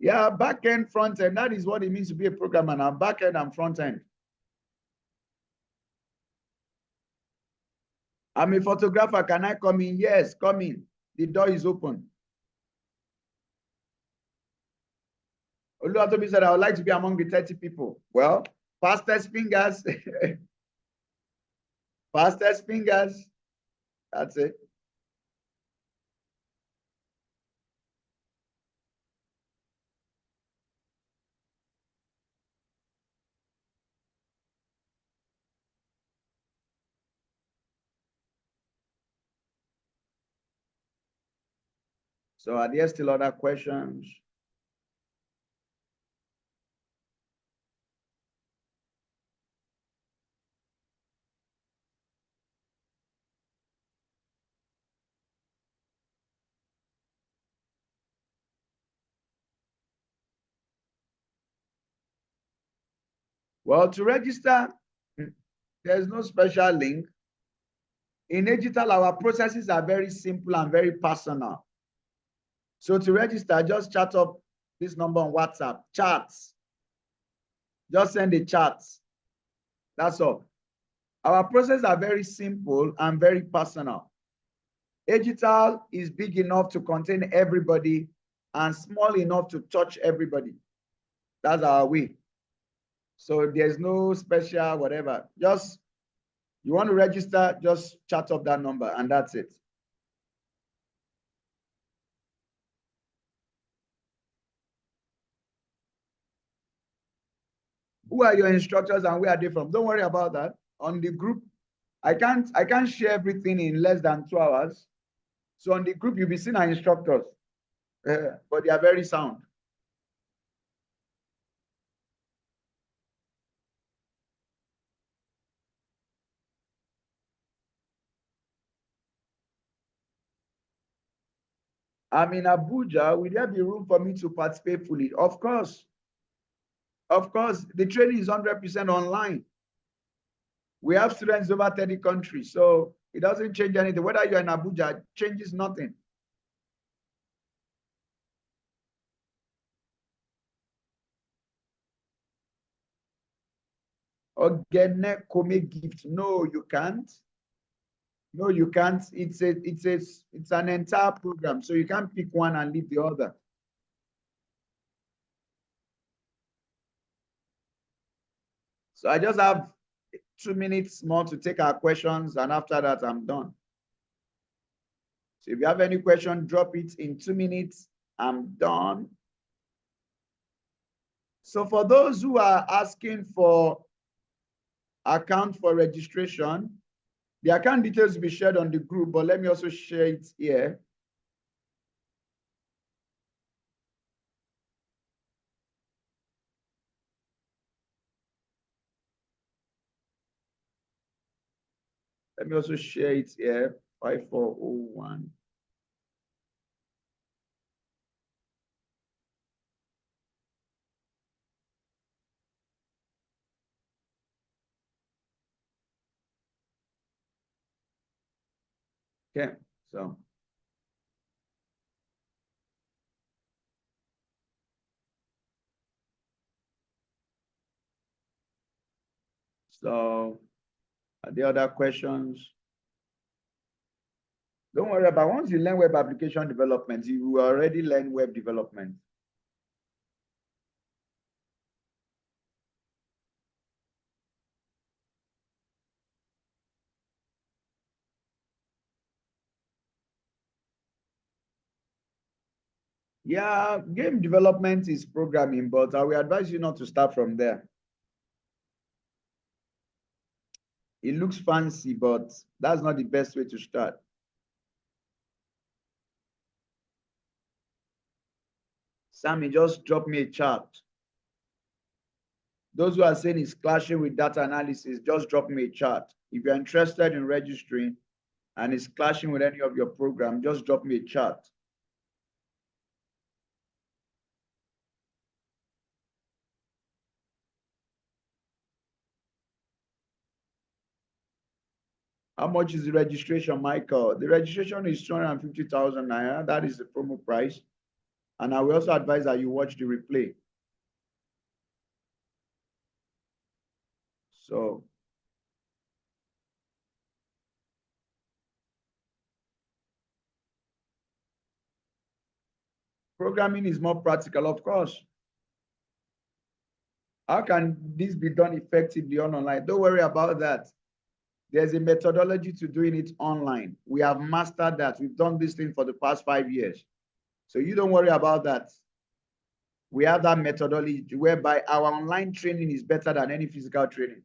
Yeah, back end, front end. That is what it means to be a programmer now. Back end and front end. I'm a photographer. Can I come in? Yes, come in. The door is open. Oluwatobi said, I would like to be among the 30 people. Well, fastest fingers. Fastest fingers. That's it. So are there still other questions? Well, to register, there's no special link. In digital, our processes are very simple and very personal. So to register, just chat up this number on WhatsApp. Chats. Just send the chats. That's all. Our processes are very simple and very personal. Digital is big enough to contain everybody and small enough to touch everybody. That's our way. So there's no special whatever. Just, you want to register, just chat up that number and that's it. Who are your instructors and where are they from? Don't worry about that. On the group, I can't share everything in less than 2 hours. So on the group, you'll be seeing our instructors, but they are very sound. I'm in Abuja. Will there be room for me to participate fully? Of course. Of course, the training is 100% online. We have students over 30 countries, so it doesn't change anything. Whether you're in Abuja, it changes nothing. Ogene Kome gift. No, you can't. No, you can't. It's an entire program, so you can't pick one and leave the other. So I just have 2 minutes more to take our questions, and after that, I'm done. So if you have any question, drop it in 2 minutes. I'm done. So for those who are asking for account for registration, the account details will be shared on the group, but let me also share it here. Let me also share it here. 5401. Okay, so are there other questions? Don't worry about once you learn web application development, you will already learn web development. Yeah, game development is programming, but I will advise you not to start from there. It looks fancy, but that's not the best way to start. Sammy, just drop me a chart. Those who are saying it's clashing with data analysis, just drop me a chart. If you're interested in registering and it's clashing with any of your program, just drop me a chart. How much is the registration, Michael? The registration is 250,000 naira. That is the promo price. And I will also advise that you watch the replay. So programming is more practical, of course. How can this be done effectively online? Don't worry about that. There's a methodology to doing it online. We have mastered that. We've done this thing for the past 5 years. So you don't worry about that. We have that methodology whereby our online training is better than any physical training.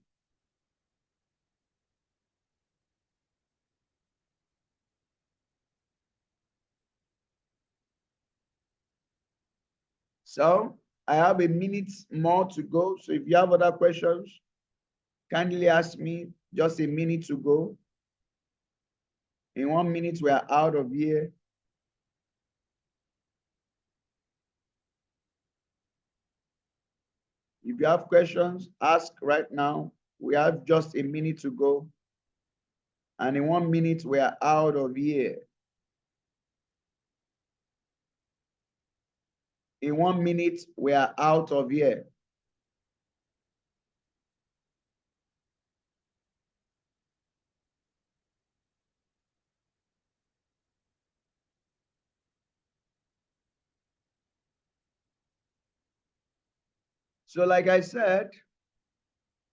So I have a minute more to go. So if you have other questions, kindly ask me. Just a minute to go. In 1 minute, we are out of here. If you have questions, ask right now. We have just a minute to go. And in 1 minute, we are out of here. In 1 minute, we are out of here. So like I said,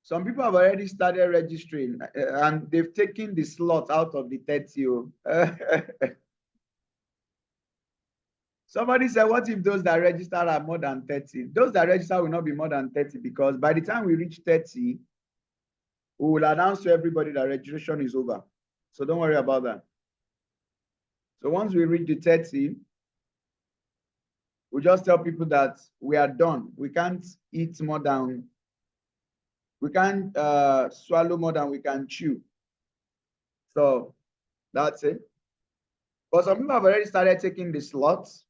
some people have already started registering and they've taken the slot out of the 30. Somebody said, what if those that register are more than 30? Those that register will not be more than 30 because by the time we reach 30, we will announce to everybody that registration is over. So don't worry about that. So once we reach the 30, we just tell people that we are done. We can't eat more than, we can't swallow more than we can chew. So that's it. But some people have already started taking the slots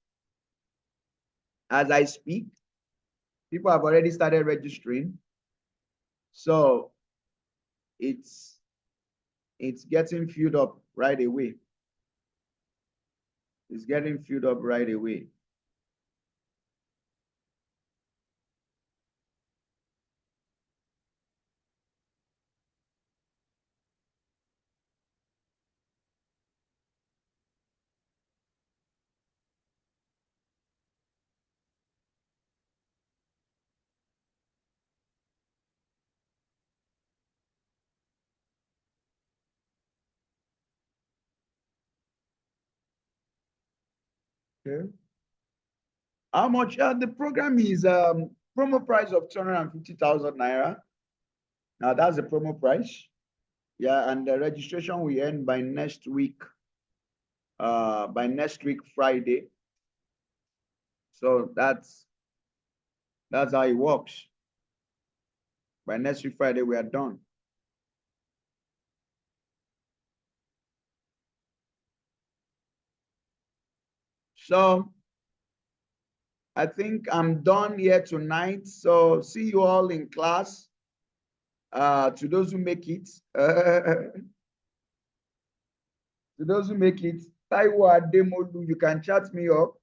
as I speak. People have already started registering. So it's getting filled up right away. It's getting filled up right away. Okay. How much? The program is promo price of 250,000 naira. Now that's the promo price. Yeah, and the registration will end by next week. By next week Friday. So that's how it works. By next week Friday, we are done. So I think I'm done here tonight. So see you all in class. To those who make it, to those who make it, Taiwo Ademodu, you can chat me up.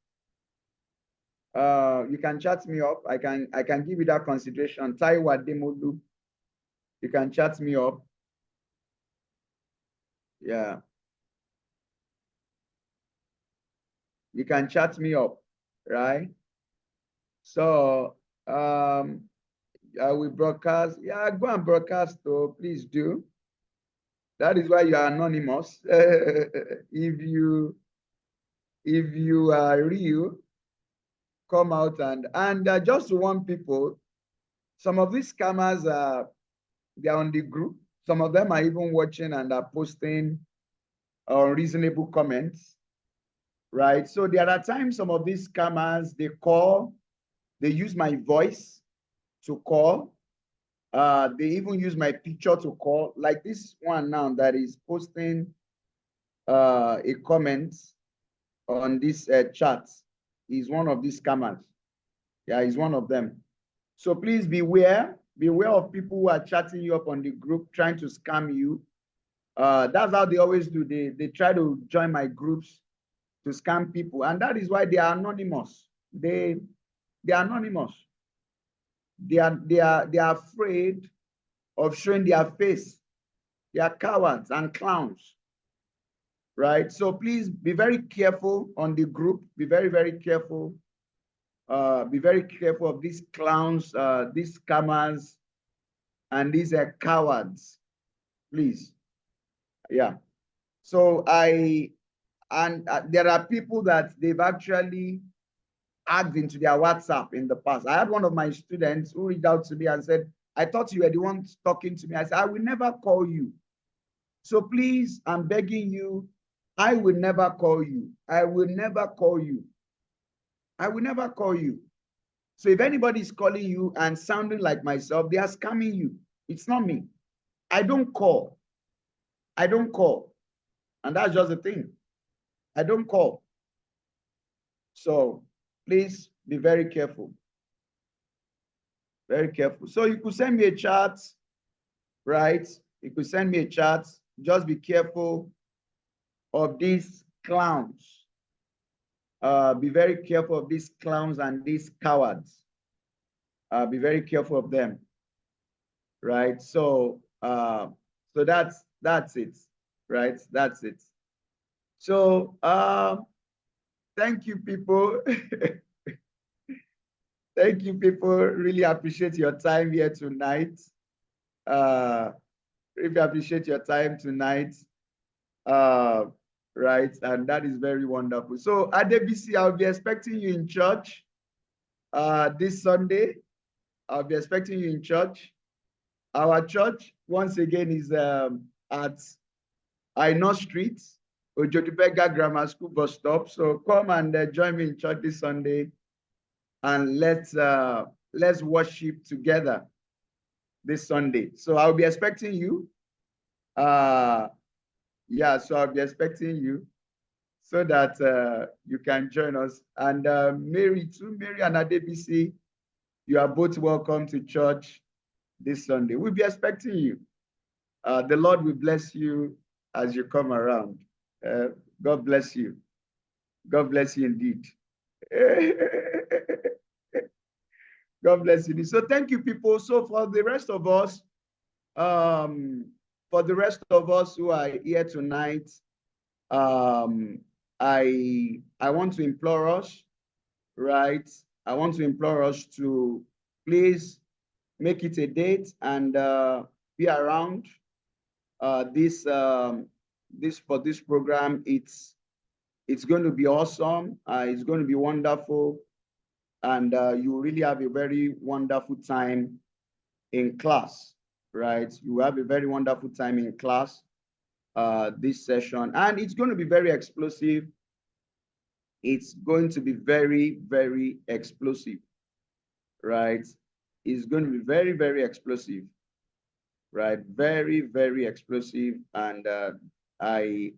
You can chat me up. I can give you that consideration. Taiwo Ademodu, you can chat me up. Yeah. You can chat me up, right? So I will broadcast. Yeah, go and broadcast, so please do. That is why you are anonymous. If you are real, come out and just to warn people, some of these scammers they're on the group. Some of them are even watching and are posting unreasonable comments, right? So there are times some of these scammers they call, they use my voice to call. They even use my picture to call, like this one now that is posting a comment on this chat. Is one of these scammers. Yeah, he's one of them. So please beware. Beware of people who are chatting you up on the group, trying to scam you. That's how they always do. They try to join my groups to scam people. And that is why they are anonymous. They are anonymous. They are afraid of showing their face. They are cowards and clowns. Right? So please be very careful on the group. Be very, very careful. Be very careful of these clowns, these scammers, and these cowards. Please. Yeah. So there are people that they've actually hacked into their WhatsApp in the past. I had one of my students who reached out to me and said, I thought you were the one talking to me. I said, I will never call you. So please, I'm begging you, I will never call you. I will never call you. I will never call you. So if anybody is calling you and sounding like myself, they are scamming you. It's not me. I don't call. I don't call. And that's just the thing. I don't call. So please be very careful. Very careful. So you could send me a chat, right? You could send me a chat. Just be careful of these clowns. Be very careful of these clowns and these cowards. Be very careful of them, right? So that's it, right? That's it. So thank you, people. Thank you, people. Really appreciate your time here tonight. Really appreciate your time tonight. Right, and that is very wonderful. So Adebisi, I'll be expecting you in church this Sunday. I'll be expecting you in church. Our church, once again, is at Aino Street, Ojodibega Grammar School bus stop. So come and join me in church this Sunday, and let's worship together this Sunday. So I'll be expecting you. Yeah, so I'll be expecting you so that you can join us. And Mary too, Mary and Adebisi, you are both welcome to church this Sunday. We'll be expecting you. The Lord will bless you as you come around. God bless you. God bless you indeed. God bless you. So thank you, people. So for the rest of us, who are here tonight, I want to implore us, right? I want to implore us to please make it a date and be around this for this program. It's going to be awesome. It's going to be wonderful. and you really have a very wonderful time in class, right? You have a very wonderful time in class this session, and it's going to be very explosive. It's going to be very, very explosive, right? It's going to be very, very explosive, right? Very, very explosive, and I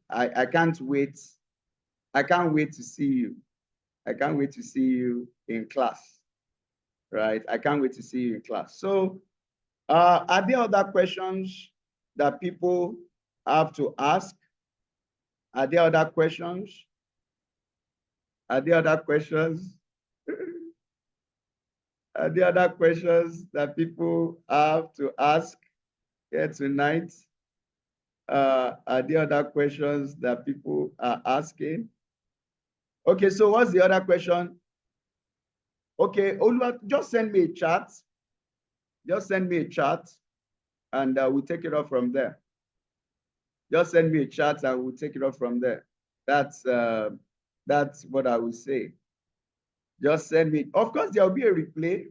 can't wait. I can't wait to see you. I can't wait to see you in class, right? I can't wait to see you in class. So, are there other questions that people have to ask? Are there other questions? Are there other questions? Are there other questions that people have to ask here tonight? Are there other questions that people are asking? Okay, so what's the other question? Okay, Olua, just send me a chat. Just send me a chat, and we'll take it off from there. Just send me a chat, and we'll take it off from there. That's what I will say. Just send me. Of course, there will be a replay.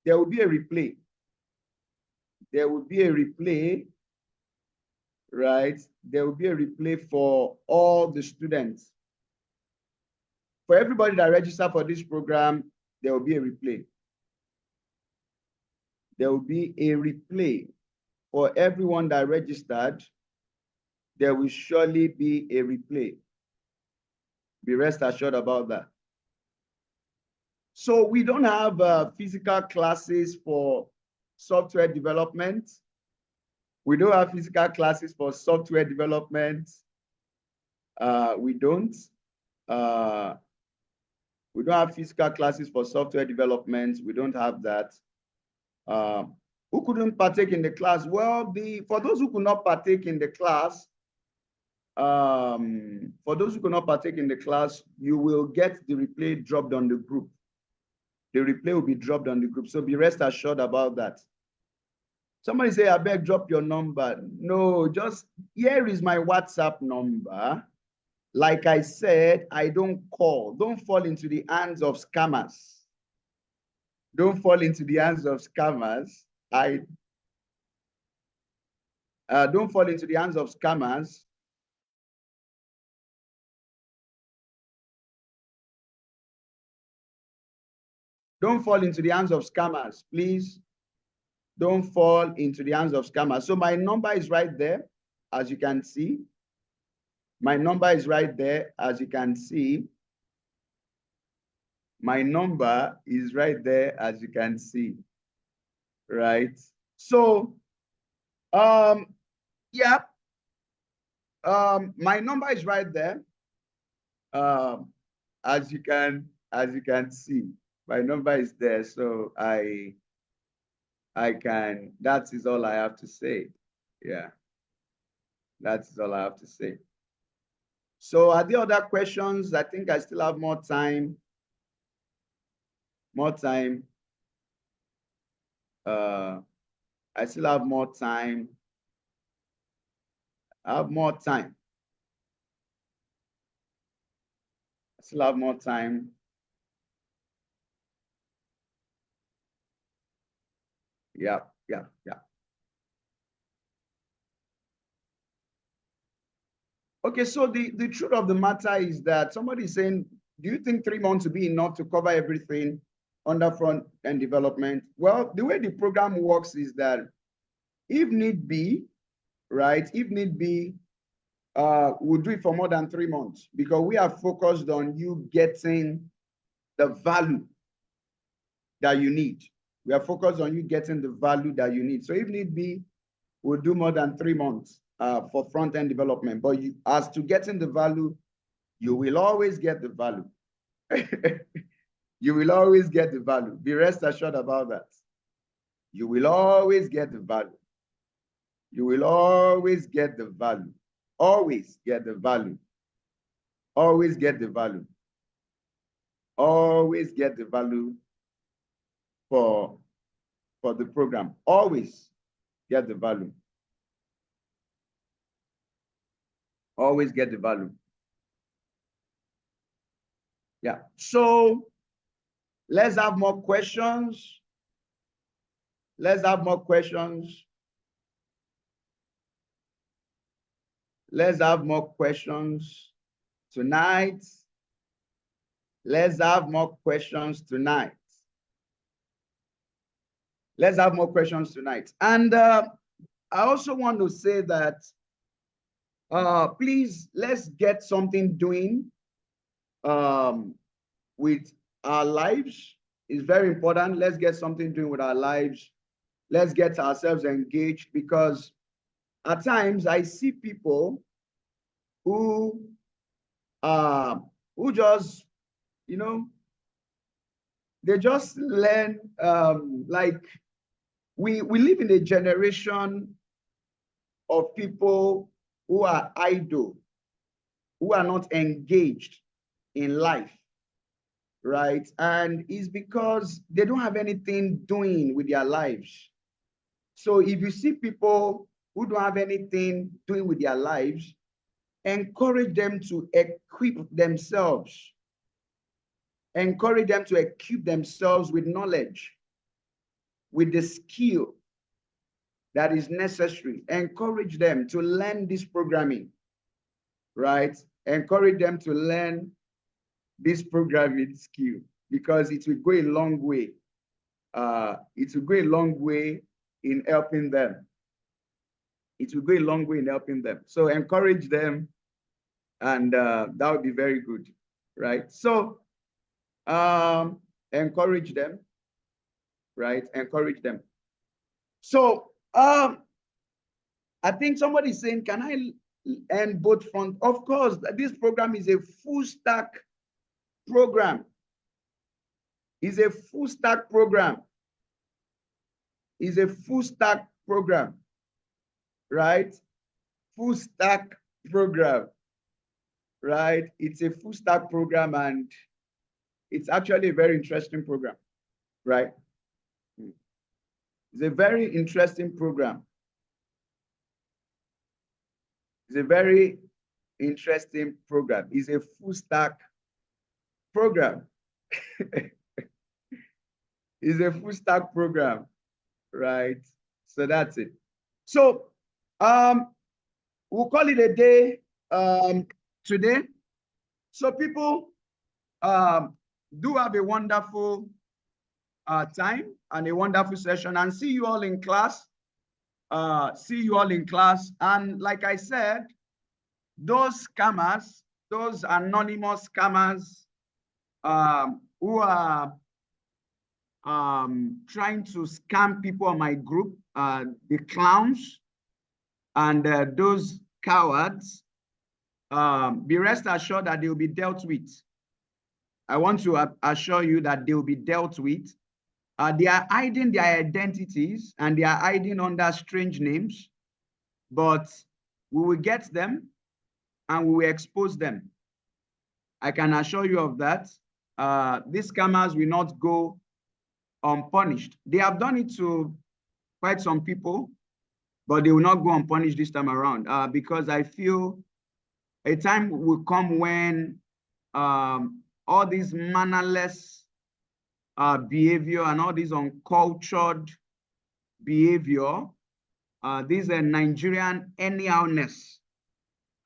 There will be a replay. There will be a replay, right? There will be a replay for all the students. For everybody that registered for this program, there will be a replay. There will be a replay for everyone that registered. There will surely be a replay. Be rest assured about that. So we don't have physical classes for software development. We don't have physical classes for software development. We don't. We don't have physical classes for software development. We don't have that. Who couldn't partake in the class? Well, for those who could not partake in the class, you will get the replay dropped on the group. The replay will be dropped on the group. So be rest assured about that. Somebody say, I beg, drop your number. No, just here is my WhatsApp number. Like I said, I don't call. Don't fall into the hands of scammers. Don't fall into the hands of scammers. Don't fall into the hands of scammers. Don't fall into the hands of scammers, please. Don't fall into the hands of scammers. So my number is right there, as you can see. My number is right there, as you can see. My number is right there, as you can see. Right? So, yeah. My number is right there. As you can see, my number is there. So I can, that is all I have to say. Yeah. That is all I have to say. So are there other questions? I think I still have more time. More time. I still have more time. I have more time. I still have more time. Yeah. Okay, so the truth of the matter is that somebody is saying, do you think 3 months will be enough to cover everything under front end development? Well, the way the program works is that if need be, right, if need be, we'll do it for more than 3 months because we are focused on you getting the value that you need. We are focused on you getting the value that you need. So if need be, we'll do more than 3 months for front-end development. But as to getting the value, you will always get the value. You will always get the value. Be rest assured about that. You will always get the value. You will always get the value. Always get the value. Always get the value. Always get the value for the program. Always get the value. Always get the value. Yeah. So Let's have more questions. Let's have more questions. Let's have more questions tonight. Let's have more questions tonight. Let's have more questions tonight. And I also want to say that please, let's get something doing with our lives. It's very important. Let's get something doing with our lives. Let's get ourselves engaged, because at times I see people who just, you know, they just learn, like we live in a generation of people who are idle, who are not engaged in life, right? And it's because they don't have anything doing with their lives. So if you see people who don't have anything doing with their lives, encourage them to equip themselves. Encourage them to equip themselves with knowledge, with the skill that is necessary. Encourage them to learn this programming, right? Encourage them to learn this programming skill, because it will go a long way. It will go a long way in helping them. It will go a long way in helping them. So encourage them, and that would be very good, right? So encourage them, right? Encourage them. So I think somebody's saying, can I earn both front? Of course, this program is a full stack program. It's a full stack program. It's a full stack program, right? Full stack program, right? It's a full stack program, and it's actually a very interesting program, right? It's a very interesting program. It's a very interesting program. It's a full stack program. It's a full stack program, right? So that's it. So we'll call it a day today. So people, do have a wonderful time and a wonderful session, and see you all in class. See you all in class. And like I said, those scammers, those anonymous scammers who are trying to scam people on my group, the clowns and those cowards, be rest assured that they will be dealt with. I want to assure you that they will be dealt with. They are hiding their identities, and they are hiding under strange names, but we will get them and we will expose them. I can assure you of that. These scammers will not go unpunished. They have done it to quite some people, but they will not go unpunished this time around, because I feel a time will come when all these mannerless behavior and all this uncultured behavior, this Nigerian anyhowness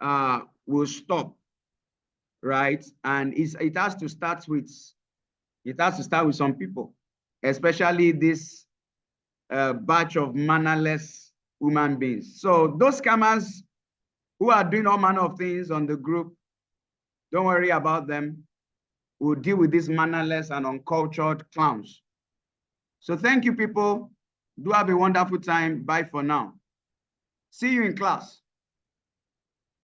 will stop, right? And it has to start with some people, especially this batch of mannerless human beings. So those scammers who are doing all manner of things on the group, don't worry about them. We'll deal with these mannerless and uncultured clowns. So thank you, people. Do have a wonderful time. Bye for now. See you in class.